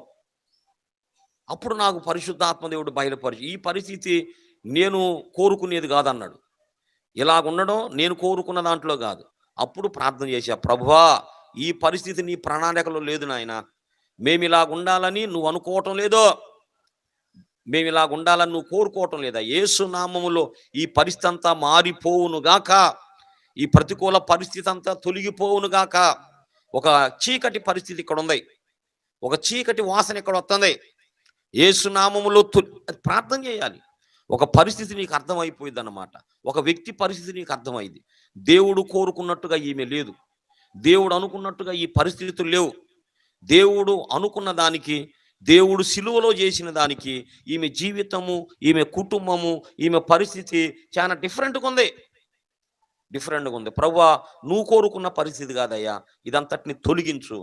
అప్పుడు నాకు పరిశుద్ధాత్మదేవుడు బయలుపరిచి, ఈ పరిస్థితి నేను కోరుకునేది కాదన్నాడు. ఇలాగుండడం నేను కోరుకున్న దాంట్లో కాదు. అప్పుడు ప్రార్థన చేశా, ప్రభువా ఈ పరిస్థితి నీ ప్రణాళికలో లేదు నాయన, మేము ఇలాగ ఉండాలని నువ్వు అనుకోవటం లేదో, మేము ఇలాగ ఉండాలని నువ్వు కోరుకోవటం లేదా? యేసు నామములో ఈ పరిస్థితి అంతా మారిపోవును గాక, ఈ ప్రతికూల పరిస్థితి అంతా తొలగిపోవును గాక. ఒక చీకటి పరిస్థితి ఇక్కడ ఉంది, ఒక చీకటి వాసన ఇక్కడ వస్తుంది. యేసు నామములో ప్రార్థన చేయాలి. ఒక పరిస్థితి నీకు అర్థమైపోయింది అన్నమాట. ఒక వ్యక్తి పరిస్థితి నీకు అర్థమైంది. దేవుడు కోరుకున్నట్టుగా ఈమె లేదు, దేవుడు అనుకున్నట్టుగా ఈ పరిస్థితులు లేవు. దేవుడు అనుకున్న దానికి, దేవుడు సిలువలో చేసిన దానికి ఈమె జీవితము, ఈమె కుటుంబము, ఈమె పరిస్థితి చాలా డిఫరెంట్గా ఉంది. ప్రభువా నువ్వు కోరుకున్న పరిస్థితి కాదయ్యా, ఇదంతటిని తొలగించు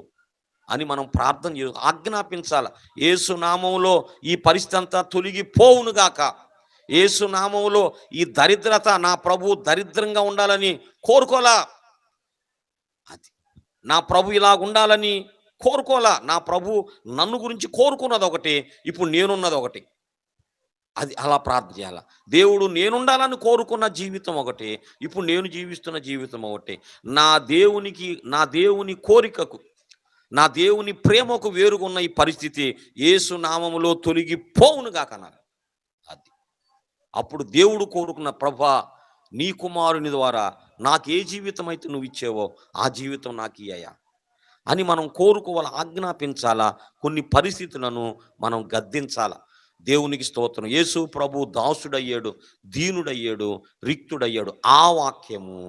అని మనం ప్రార్థన చేసి ఆజ్ఞాపించాల. యేసు నామములో ఈ పరిస్థితి అంతా తొలగిపోవునుగాక. యేసు నామములో ఈ దరిద్రత, నా ప్రభు దరిద్రంగా ఉండాలని కోరుకోలా. అది నా ప్రభు ఇలా ఉండాలని కోరుకోలా. నా ప్రభు నన్ను గురించి కోరుకున్నది ఒకటి, ఇప్పుడు నేనున్నది ఒకటి. అది అలా ప్రార్థన చేయాల. దేవుడు నేనుండాలని కోరుకున్న జీవితం ఒకటి, ఇప్పుడు నేను జీవిస్తున్న జీవితం ఒకటి. నా దేవుని కోరికకు, నా దేవుని ప్రేమకు వేరుగున్న ఈ పరిస్థితి యేసు నామములో తొలగిపోవునుగా కన్నారు. అది అప్పుడు దేవుడు కోరుకున్న, ప్రభా నీ కుమారుని ద్వారా నాకు ఏ జీవితం అయితే నువ్వు ఇచ్చేవో ఆ జీవితం నాకు ఇయ్యా అని మనం కోరుకోవాలి, ఆజ్ఞాపించాలా. కొన్ని పరిస్థితులను మనం గద్దించాలా. దేవునికి స్తోత్రం. యేసు ప్రభు దాసుడయ్యాడు, దీనుడయ్యాడు, రిక్తుడయ్యాడు. ఆ వాక్యము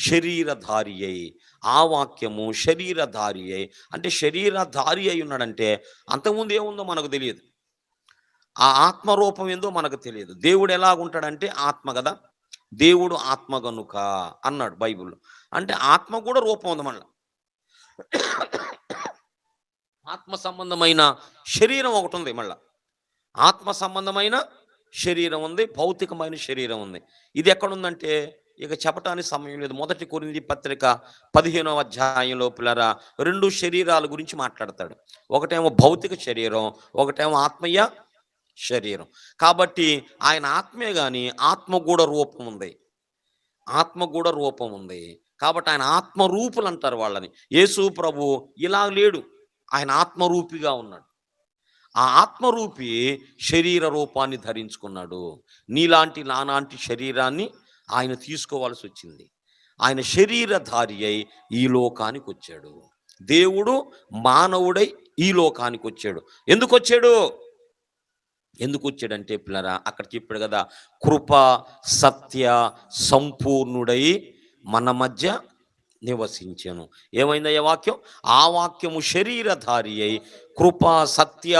శరీరధారి అయి, అంటే శరీరధారి అయి ఉన్నాడంటే అంతకుముందు ఏముందో మనకు తెలియదు, ఆ ఆత్మరూపం ఏందో మనకు తెలియదు. దేవుడు ఎలాగుంటాడంటే ఆత్మ కదా, దేవుడు ఆత్మ గనుక అన్నాడు బైబిల్లో. అంటే ఆత్మ కూడా రూపం ఉంది మళ్ళీ. ఆత్మ సంబంధమైన శరీరం ఒకటి ఉంది, మళ్ళా ఆత్మ సంబంధమైన శరీరం ఉంది, భౌతికమైన శరీరం ఉంది. ఇది ఎక్కడుందంటే ఇక చెప్పటానికి సమయం లేదు. 1 కొరింథీ పత్రిక 15వ అధ్యాయంలో పిల్లరా 2 శరీరాల గురించి మాట్లాడతాడు. ఒకటేమో భౌతిక శరీరం, ఒకటేమో ఆత్మీయ శరీరం. కాబట్టి ఆయన ఆత్మే కానీ ఆత్మ కూడా రూపం ఉంది. కాబట్టి ఆయన ఆత్మరూపులు అంటారు వాళ్ళని. యేసు ప్రభు ఇలా లేడు, ఆయన ఆత్మరూపిగా ఉన్నాడు. ఆ ఆత్మరూపి శరీర రూపాన్ని ధరించుకున్నాడు. నాలాంటి శరీరాన్ని ఆయన తీసుకోవాల్సి వచ్చింది. ఆయన శరీరధారి అయి ఈ లోకానికి వచ్చాడు. దేవుడు మానవుడై ఈ లోకానికి వచ్చాడు. ఎందుకు వచ్చాడంటే పిల్లరా, అక్కడ చెప్పాడు కదా, కృప సత్య సంపూర్ణుడై మన మధ్య నివసించెను. ఏమైందయ్య వాక్యం? ఆ వాక్యము శరీరధారి అయి కృప సత్య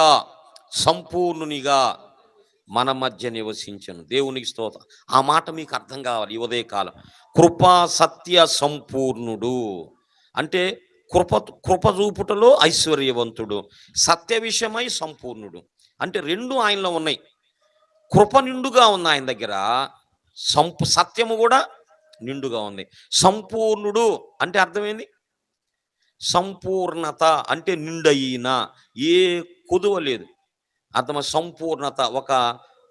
సంపూర్ణునిగా మన మధ్య నివసించెను. దేవునికి స్తోత్రం. ఆ మాట మీకు అర్థం కావాలి ఈ ఉదయకాలం. కృప సత్య సంపూర్ణుడు అంటే కృప చూపుటలో ఐశ్వర్యవంతుడు, సత్య విషయమై సంపూర్ణుడు. అంటే రెండు ఆయనలో ఉన్నాయి. కృప నిండుగా ఉంది ఆయన దగ్గర, సత్యము కూడా నిండుగా ఉంది. సంపూర్ణుడు అంటే అర్థమైంది, సంపూర్ణత అంటే నిండయిన, ఏ కొదువ లేదు. అర్థమై సంపూర్ణత. ఒక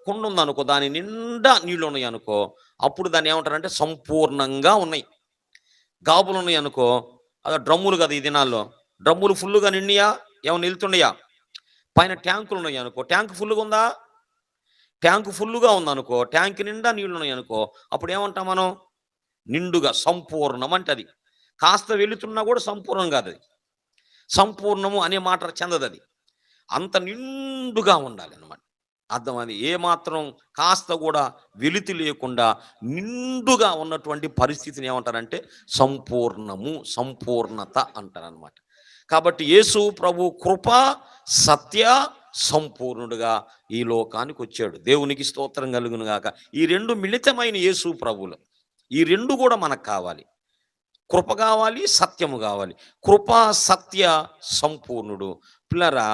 కుండ ఉందనుకో, దాని నిండా నీళ్ళు ఉన్నాయి అనుకో, అప్పుడు దాన్ని ఏమంటారంటే సంపూర్ణంగా ఉన్నాయి. గాబులు ఉన్నాయి అనుకో, అది డ్రమ్ములు కదా ఈ దినాల్లో, డ్రమ్ములు ఫుల్గా నిండియా, ఏమైనా వెళ్తుండయా? పైన ట్యాంకులు ఉన్నాయి అనుకో, ట్యాంక్ ఫుల్గా ఉందా? ట్యాంకు ఫుల్గా ఉందనుకో, ట్యాంక్ నిండా నీళ్ళు ఉన్నాయి అనుకో, అప్పుడు ఏమంటాం మనం? నిండుగా, సంపూర్ణం అంటే అది. కాస్త వెళుతున్నా కూడా సంపూర్ణం కాదు అది. సంపూర్ణము అనే మాట చెందదు అది. అంత నిండుగా ఉండాలి అన్నమాట. అర్థం. అది ఏమాత్రం కాస్త కూడా వెలితి లేకుండా నిండుగా ఉన్నటువంటి పరిస్థితిని ఏమంటారంటే సంపూర్ణము, సంపూర్ణత అంటారనమాట. కాబట్టి యేసు ప్రభు కృప సత్య సంపూర్ణుడుగా ఈ లోకానికి వచ్చాడు. దేవునికి స్తోత్రం కలుగును గాక. ఈ రెండు మిళితమైన యేసు ప్రభులు, ఈ రెండు కూడా మనకు కావాలి. కృప కావాలి, సత్యము కావాలి. కృప సత్య సంపూర్ణుడు. పిల్లరా,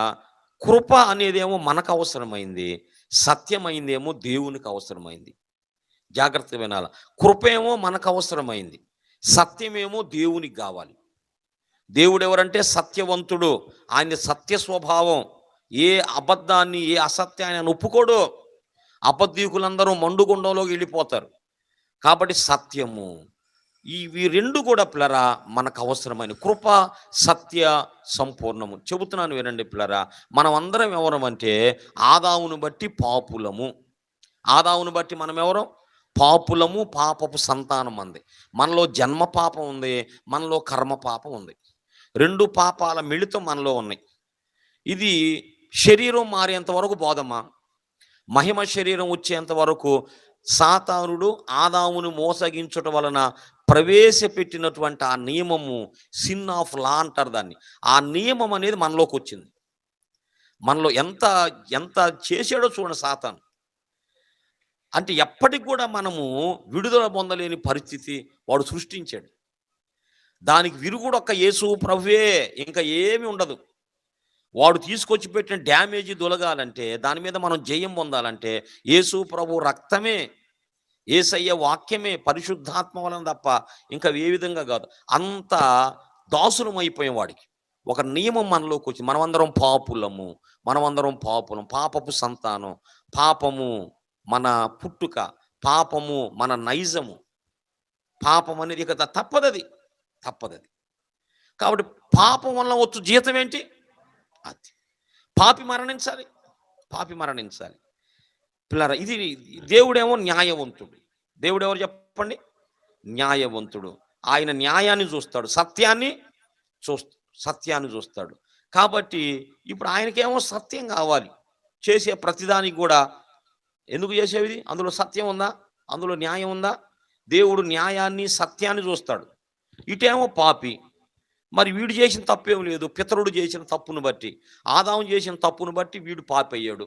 కృప అనేదేమో మనకు అవసరమైంది, సత్యమైందేమో దేవునికి అవసరమైంది. జాగ్రత్త వినాల. కృప ఏమో మనకు అవసరమైంది, సత్యమేమో దేవునికి కావాలి. దేవుడు ఎవరంటే సత్యవంతుడు. ఆయన సత్య స్వభావం. ఏ అబద్ధాన్ని, ఏ అసత్యాన్ని ఆయన ఒప్పుకోడు. అబద్ధీకులందరూ మండుగుండంలోకి వెళ్ళిపోతారు. కాబట్టి సత్యము, ఇవి రెండు కూడా పిల్లరా మనకు అవసరమైన కృప సత్య సంపూర్ణము. చెబుతున్నాను వినండి పిల్లరా, మనం అందరం ఎవరమంటే ఆదామును బట్టి పాపులము. ఆదామును బట్టి మనం ఎవరం? పాపులము, పాపపు సంతానం అంది. మనలో జన్మ పాపం ఉంది, మనలో కర్మ పాపం ఉంది. రెండు పాపాల మిళితం మనలో ఉన్నాయి. ఇది శరీరం మారేంత వరకు బోధమ్మా. మహిమ శరీరం వచ్చేంత వరకు సాతానుడు ఆదామును మోసగించటం వలన ప్రవేశపెట్టినటువంటి ఆ నియమము, సిన్ ఆఫ్ లా అంటారు దాన్ని. ఆ నియమం అనేది మనలోకి వచ్చింది. మనలో ఎంత ఎంత చేసాడో చూడండి సాతాను. అంటే ఎప్పటికి కూడా మనము విడుదల పొందలేని పరిస్థితి వాడు సృష్టించాడు. దానికి విరుగుడు ఒక్క యేసు ప్రభువే, ఇంకా ఏమి ఉండదు. వాడు తీసుకొచ్చి పెట్టిన డ్యామేజీ దొలగాలంటే, దాని మీద మనం జయం పొందాలంటే యేసు ప్రభు రక్తమే, యేసయ్య వాక్యమే, పరిశుద్ధాత్మ వలన తప్ప ఇంకా ఏ విధంగా కాదు. అంత దాసులం అయిపోయాం వాడికి. ఒక నియమం మనలోకి వచ్చి, మనమందరం పాపులం, పాపపు సంతానం, పాపము మన పుట్టుక, పాపము మన నైజము, పాపం అనేది ఇక తప్పదది. కాబట్టి పాపం వలన వచ్చు జీతం ఏంటి? అది పాపి మరణించాలి. పిల్లరా, ఇది దేవుడేమో న్యాయవంతుడు. దేవుడు ఎవరు చెప్పండి? న్యాయవంతుడు. ఆయన న్యాయాన్ని చూస్తాడు, సత్యాన్ని చూస్తాడు. కాబట్టి ఇప్పుడు ఆయనకేమో సత్యం కావాలి. చేసే ప్రతిదానికి కూడా ఎందుకు చేసేది? అందులో సత్యం ఉందా? అందులో న్యాయం ఉందా? దేవుడు న్యాయాన్ని, సత్యాన్ని చూస్తాడు. ఇటేమో పాపి. మరి వీడు చేసిన తప్పేం లేదు. పితరుడు చేసిన తప్పును బట్టి, ఆదాము చేసిన తప్పును బట్టి వీడు పాపి అయ్యాడు.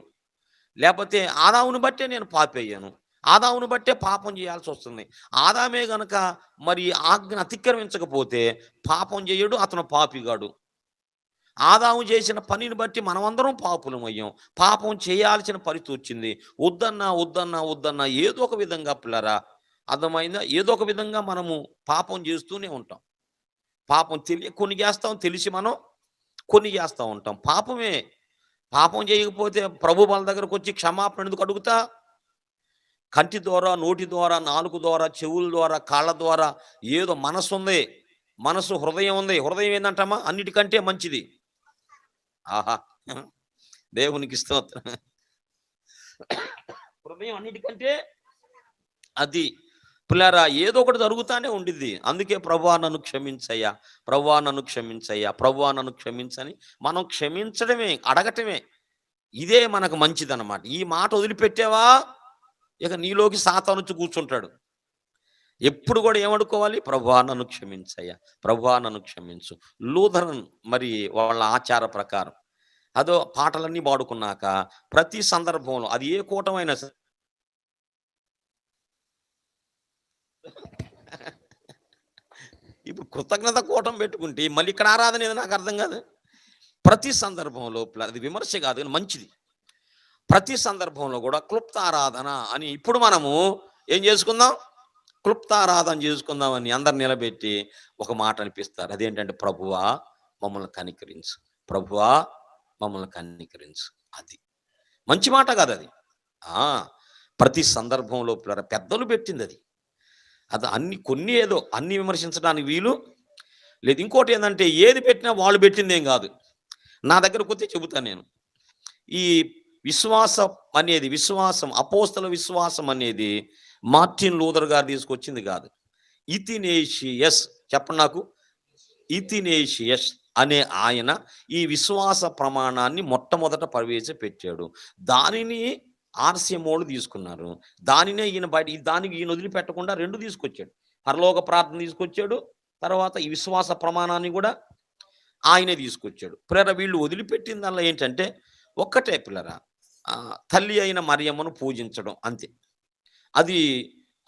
లేకపోతే ఆదామును బట్టే నేను పాపి అయ్యాను, ఆదామును బట్టే పాపం చేయాల్సి వస్తుంది. ఆదామే గనక మరి ఆజ్ఞ అతిక్రమించకపోతే పాపం చేయడు, అతను పాపిగాడు. ఆదాము చేసిన పనిని బట్టి మనమందరం పాపులం అయ్యాం. పాపం చేయాల్సిన పరిస్థితి వచ్చింది. వద్దన్నా ఏదో ఒక విధంగా పిల్లరా, అర్థమైందా? ఏదో ఒక విధంగా మనము పాపం చేస్తూనే ఉంటాం. పాపం కొన్ని చేస్తాం, తెలిసి మనం కొన్ని చేస్తూ ఉంటాం. పాపం చేయకపోతే ప్రభు వాళ్ళ దగ్గరకు వచ్చి క్షమాపణ ఎందుకు అడుగుతా? కంటి ద్వారా, నోటి ద్వారా, నాలుగు ద్వారా, చెవుల ద్వారా, కాళ్ళ ద్వారా ఏదో మనసు ఉంది, హృదయం ఉంది. హృదయం ఏంటంటామా? అన్నిటికంటే మంచిది. ఆహా! దేవునికి స్తోత్రం. హృదయం అన్నిటికంటే అది. పిల్లారా ఏదో ఒకటి జరుగుతానే ఉండిద్ది. అందుకే ప్రభువా నన్ను క్షమించయ్యా, ప్రభువా నన్ను క్షమించయ్యా, ప్రభువా నన్ను క్షమించని మనం క్షమించడమే, అడగటమే. ఇదే మనకు మంచిదన్నమాట. ఈ మాట వదిలిపెట్టావా ఇక నీలోకి సాతానొచ్చి కూర్చుంటాడు. ఎప్పుడు కూడా ఏమడుకోవాలి? ప్రభువా నన్ను క్షమించయ్యా, ప్రభువా నన్ను క్షమించు. లూథరన్ మరి వాళ్ళ ఆచార ప్రకారం అదో పాటలన్నీ పాడుకున్నాక ప్రతి సందర్భంలో అది ఏ కూటమైనా సరే ఇప్పుడు కృతజ్ఞత కూటం పెట్టుకుంటే మళ్ళీ ఇక్కడ ఆరాధన ఏదో నాకు అర్థం కాదు. ప్రతి సందర్భంలో అది విమర్శ కాదు కానీ మంచిది. ప్రతి సందర్భంలో కూడా క్లుప్తారాధన అని ఇప్పుడు మనము ఏం చేసుకుందాం? క్లుప్తారాధన చేసుకుందామని అందరు నిలబెట్టి ఒక మాట అనిపిస్తారు. అదేంటంటే ప్రభువా మమ్మల్ని కనికరించు, ప్రభువా మమ్మల్ని కనికరించు. అది మంచి మాట కాదు అది. ప్రతి సందర్భంలో పెద్దలు పెట్టింది అది. అది అన్ని కొన్ని ఏదో అన్ని విమర్శించడానికి వీలు లేదు. ఇంకోటి ఏంటంటే ఏది పెట్టినా వాళ్ళు పెట్టింది ఏం కాదు. నా దగ్గరకు వస్తే చెబుతాను నేను. ఈ విశ్వాసం అనేది అపోస్తల విశ్వాసం అనేది మార్టిన్ లూథర్ గారు తీసుకొచ్చింది కాదు. ఇథినేషియస్ చెప్పండి నాకు. ఇథినేషియస్ అనే ఆయన ఈ విశ్వాస ప్రమాణాన్ని మొట్టమొదట ప్రవేశపెట్టాడు. దానిని ఆర్సిఎమోళ్ళు తీసుకున్నారు. దానినే ఈయన దానికి ఈయన వదిలిపెట్టకుండా రెండు తీసుకొచ్చాడు. పరలోక ప్రార్థన తీసుకొచ్చాడు, తర్వాత ఈ విశ్వాస ప్రమాణాన్ని కూడా ఆయనే తీసుకొచ్చాడు. పిల్లరా వీళ్ళు వదిలిపెట్టిందల్లా ఏంటంటే ఒక్కటే పిల్లరా, తల్లి అయిన మరియమ్మను పూజించడం అంతే. అది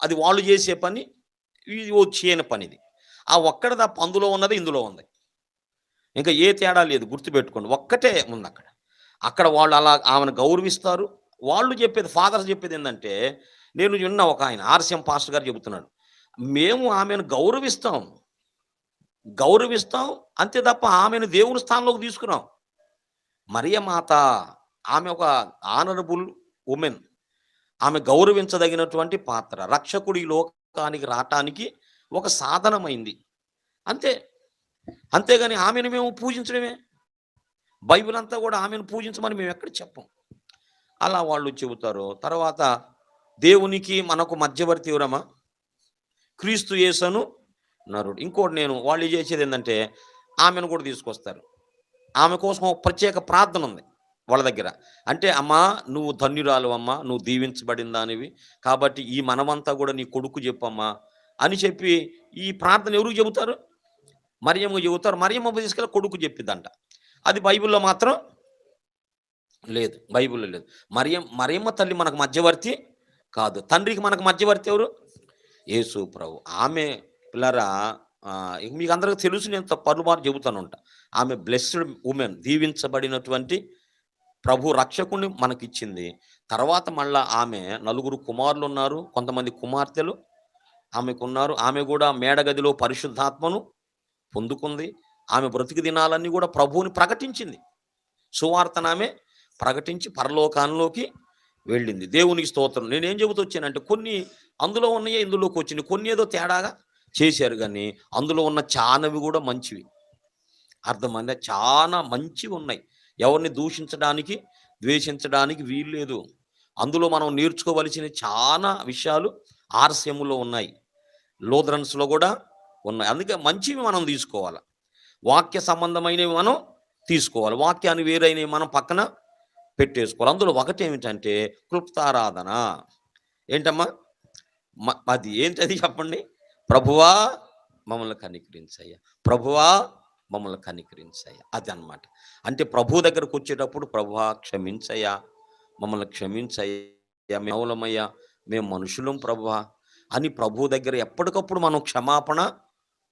అది వాళ్ళు చేసే పని, ఇది చేయని పనిది. ఆ ఒక్కడ తప్ప అందులో ఉన్నది ఇందులో ఉంది. ఇంకా ఏ తేడా లేదు, గుర్తుపెట్టుకోండి. ఒక్కటే ఉంది అక్కడ. అక్కడ వాళ్ళు అలా ఆమెను గౌరవిస్తారు. వాళ్ళు చెప్పేది, ఫాదర్స్ చెప్పేది ఏంటంటే, నేను విన్న ఒక ఆయన ఆర్సిఎం పాస్టర్ గారు చెబుతున్నాడు, మేము ఆమెను గౌరవిస్తాం అంతే తప్ప ఆమెను దేవుని స్థానంలోకి తీసుకున్నాం. మరియ మాత ఆమె ఒక ఆనరబుల్ ఉమెన్, ఆమె గౌరవించదగినటువంటి పాత్ర. రక్షకుడి లోకానికి రావటానికి ఒక సాధనమైంది అంతే. అంతేగాని ఆమెను మేము పూజించడమే. బైబిల్ అంతా కూడా ఆమెను పూజించమని మేము ఎక్కడ చెప్పం. అలా వాళ్ళు చెబుతారు. తర్వాత దేవునికి మనకు మధ్యవర్తి ఎవరమ్మా? క్రీస్తు యేసును నరుడు. ఇంకోటి వాళ్ళు చేసేది ఏంటంటే ఆమెను కూడా తీసుకొస్తారు. ఆమె కోసం ఒక ప్రత్యేక ప్రార్థన ఉంది వాళ్ళ దగ్గర. అంటే అమ్మా నువ్వు ధన్యురాలు అమ్మా, నువ్వు దీవించబడిన దానివి, కాబట్టి ఈ మనమంతా కూడా నీ కొడుకు చెప్పమ్మా అని చెప్పి ఈ ప్రార్థన ఎవరికి చెబుతారు? మరియమ్మ చెబుతారు. మరియమ్మ తీసుకెళ్ళి కొడుకు చెప్పిద్దంట. అది బైబిల్లో మాత్రం లేదు, బైబిల్లో లేదు. మరియమ్మ తల్లి మనకు మధ్యవర్తి కాదు. తండ్రికి మనకు మధ్యవర్తి ఎవరు? యేసు ప్రభు. ఆమె పిల్లరా మీకు అందరికీ తెలుసు, నేను పలుమారు చెబుతాను ఉంటా. ఆమె బ్లెస్డ్ ఉమెన్, దీవించబడినటువంటి ప్రభు రక్షకుని మనకిచ్చింది. తర్వాత మళ్ళా ఆమె నలుగురు కుమారులు ఉన్నారు, కొంతమంది కుమార్తెలు ఆమెకున్నారు. ఆమె కూడా మేడగదిలో పరిశుద్ధాత్మను పొందుకుంది. ఆమె బ్రతికి దినాలన్నీ కూడా ప్రభువుని ప్రకటించింది. సువార్తను ఆమె ప్రకటించి పరలోకాల్లోకి వెళ్ళింది. దేవునికి స్తోత్రం. నేనేం చెబుతూ వచ్చానంటే కొన్ని అందులో ఉన్నాయే ఇందులోకి వచ్చినాయి, కొన్ని ఏదో తేడాగా చేశారు, కానీ అందులో ఉన్న చాలావి కూడా మంచివి. అర్థమైందా? చాలా మంచివి ఉన్నాయి. ఎవరిని దూషించడానికి, ద్వేషించడానికి వీల్లేదు. అందులో మనం నేర్చుకోవలసిన చాలా విషయాలు ఆర్సిఎంలో ఉన్నాయి, లూథరన్స్లో కూడా ఉన్నాయి. అందుకే మంచివి మనం తీసుకోవాలి, వాక్య సంబంధమైనవి మనం తీసుకోవాలి, వాక్యాన్ని వేరైనవి మనం పక్కన పెట్టేసుకోవాలి. అందులో ఒకటి ఏమిటంటే క్లుప్తారాధన. ఏంటమ్మా అది? ఏంటది చెప్పండి? ప్రభువా మమ్మల్ని కనికరించయ్యా, ప్రభువా మమ్మల్ని కనికరించయ్యా. అది అన్నమాట. అంటే ప్రభు దగ్గరకు వచ్చేటప్పుడు ప్రభువా క్షమించయ్యా, మమ్మల్ని క్షమించయ్యా, మేమయ్యా, మేము మనుషులం ప్రభువా అని ప్రభు దగ్గర ఎప్పటికప్పుడు మనం క్షమాపణ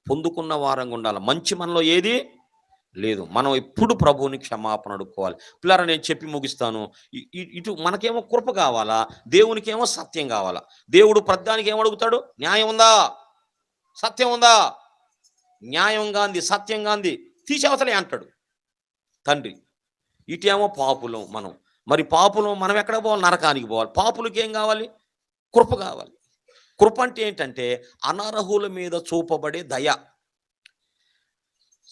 పొందుకున్న వారంగా ఉండాలి. మంచి మనలో ఏది లేదు, మనం ఎప్పుడు ప్రభువుని క్షమాపణ అడుక్కోవాలి. పిల్లరా నేను చెప్పి ముగిస్తాను. ఇటు మనకేమో కృప కావాలా, దేవునికేమో సత్యం కావాలా. దేవుడు ప్రతిదానికి ఏమడుగుతాడు? న్యాయం ఉందా, సత్యం ఉందా? న్యాయంగా అంది, సత్యంగా అంది తీసేవతలే అంటాడు తండ్రి. ఇటేమో పాపులం మనం. మరి పాపులం మనం ఎక్కడ పోవాలి? నరకానికి పోవాలి. పాపులకి ఏం కావాలి? కృప కావాలి. కృప అంటే ఏంటంటే అనర్హుల మీద చూపబడే దయ.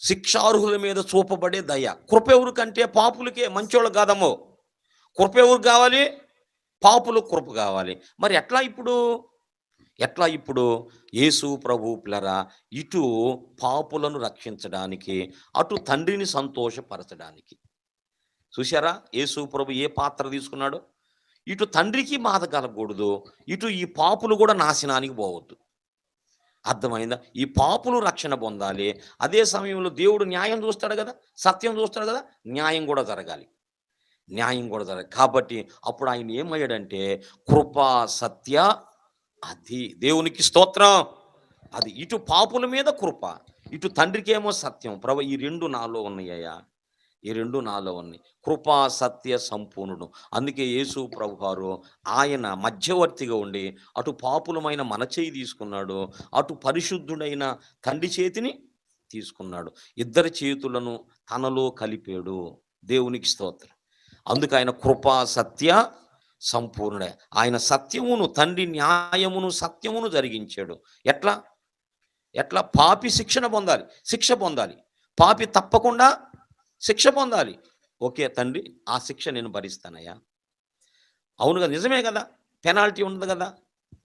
శిక్షార్హుల మీద చూపబడే దయ. కృప ఎవరికంటే పాపులకే, మంచోళ్ళు కాదమ్మో. కృప ఎవరికి కావాలి? పాపులు కృప కావాలి. మరి ఎట్లా ఇప్పుడు యేసు ప్రభు పిల్లరా, ఇటు పాపులను రక్షించడానికి, అటు తండ్రిని సంతోషపరచడానికి. చూశారా యేసు ప్రభు ఏ పాత్ర తీసుకున్నాడు? ఇటు తండ్రికి బాధ కలగకూడదు, ఇటు ఈ పాపులు కూడా నాశనానికి పోవద్దు. అర్థమైందా? ఈ పాపులు రక్షణ పొందాలి, అదే సమయంలో దేవుడు న్యాయం చూస్తాడు కదా, సత్యం చూస్తాడు కదా, న్యాయం కూడా జరగాలి. కాబట్టి అప్పుడు ఆయన ఏమయ్యాడంటే కృపా సత్య, అది దేవునికి స్తోత్రం. అది ఇటు పాపుల మీద కృప, ఇటు తండ్రికి ఏమో సత్యం. ప్రభు ఈ రెండు నాలో ఉన్నాయ్యా, ఈ రెండు నాలో ఉన్నాయి. కృపా సత్య సంపూర్ణుడు. అందుకే యేసు ప్రభు వారు ఆయన మధ్యవర్తిగా ఉండి అటు పాపులమైన మన చేయి తీసుకున్నాడు, అటు పరిశుద్ధుడైన తండ్రి చేతిని తీసుకున్నాడు. ఇద్దరి చేతులను తనలో కలిపాడు. దేవునికి స్తోత్రం. అందుకు ఆయన కృపా సత్య సంపూర్ణుడే. ఆయన సత్యమును, తండ్రి న్యాయమును సత్యమును జరిగించాడు. ఎట్లా పాపి శిక్ష పొందాలి. పాపి తప్పకుండా శిక్ష పొందాలి. ఓకే తండ్రి, ఆ శిక్ష నేను భరిస్తానయ్యా. అవును కదా, నిజమే కదా, పెనాల్టీ ఉంది కదా,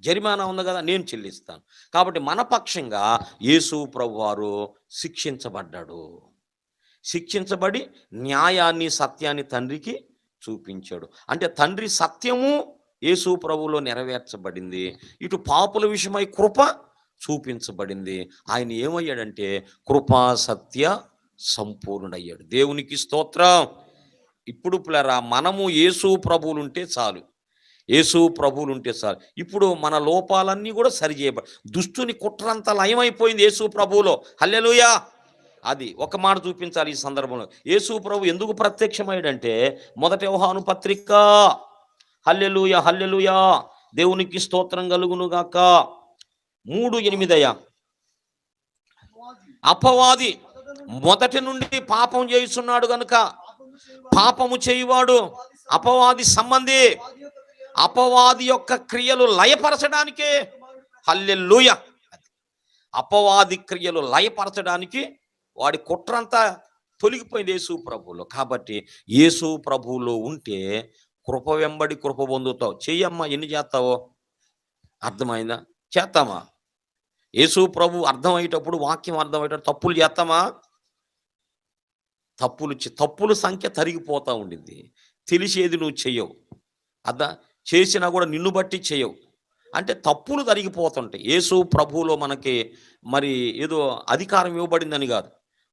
జరిమానా ఉంది కదా, నేను చెల్లిస్తాను. కాబట్టి మన పక్షంగా యేసు ప్రభువారు శిక్షించబడి న్యాయాన్ని సత్యాన్ని తండ్రికి చూపించాడు. అంటే తండ్రి సత్యము యేసు ప్రభువులో నెరవేర్చబడింది, ఇటు పాపుల విషయమై కృప చూపించబడింది. ఆయన ఏమయ్యాడంటే కృపా సత్య సంపూర్ణుడయ్యాడు. దేవునికి స్తోత్రం. ఇప్పుడు పిల్లరా, మనము యేసు ప్రభువులుంటే చాలు. ఇప్పుడు మన లోపాలన్నీ కూడా సరిచేయబడి, దుష్టుని కుట్రంతా లయమైపోయింది యేసు ప్రభువులో. హల్లెలూయా. అది ఒక మాట చూపించాలి ఈ సందర్భంలో. యేసు ప్రభు ఎందుకు ప్రత్యక్షమయ్యాడంటే 1 యోహాను పత్రిక, హల్లెలూయా హల్లెలూయా, దేవునికి స్తోత్రం కలుగును గాక, 3:8. అపవాది మొదటి నుండి పాపం చేస్తున్నాడు గనుక పాపము చేయువాడు అపవాది సంబంధి. అపవాది యొక్క క్రియలు లయపరచడానికే, హల్లెలూయా, అపవాది క్రియలు లయపరచడానికి వాడి కుట్రంతా తొలగిపోయింది యేసు ప్రభువులో. కాబట్టి యేసు ప్రభువులో ఉంటే కృప వెంబడి కృప పొందుతావు. చెయ్యమ్మా, ఎన్ని చేస్తావో అర్థమైందా? చేస్తామా? యేసు ప్రభు అర్థమయ్యేటప్పుడు, వాక్యం అర్థమయ్యేటప్పుడు తప్పులు చేస్తామా? తప్పుల సంఖ్య తరిగిపోతూ ఉండింది. తెలిసేది నువ్వు చెయ్యవు, చేసినా కూడా నిన్ను బట్టి చెయ్యవు. అంటే తప్పులు తరిగిపోతుంటాయి. యేసు ప్రభువులో మనకి మరి ఏదో అధికారం ఇవ్వబడిందని కాదు,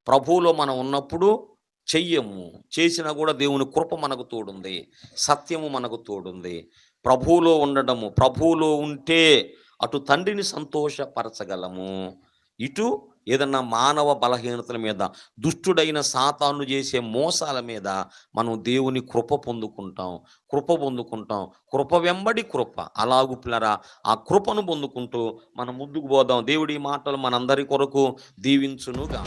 ప్రభువులో మనం ఉన్నప్పుడు చెయ్యము, చేసినా కూడా దేవుని కృప మనకు తోడుంది, సత్యము మనకు తోడుంది. ప్రభువులో ఉండడము, ప్రభువులో ఉంటే అటు తండ్రిని సంతోషపరచగలము, ఇటు ఏదన్నా మానవ బలహీనతల మీద, దుష్టుడైన సాతాను చేసే మోసాల మీద మనం దేవుని కృప పొందుకుంటాం. కృప వెంబడి కృప. అలాగు పిల్లరా, ఆ కృపను పొందుకుంటూ మనం ముందుకు పోదాం. దేవుడి మాటలు మనందరి కొరకు దీవించునుగాక.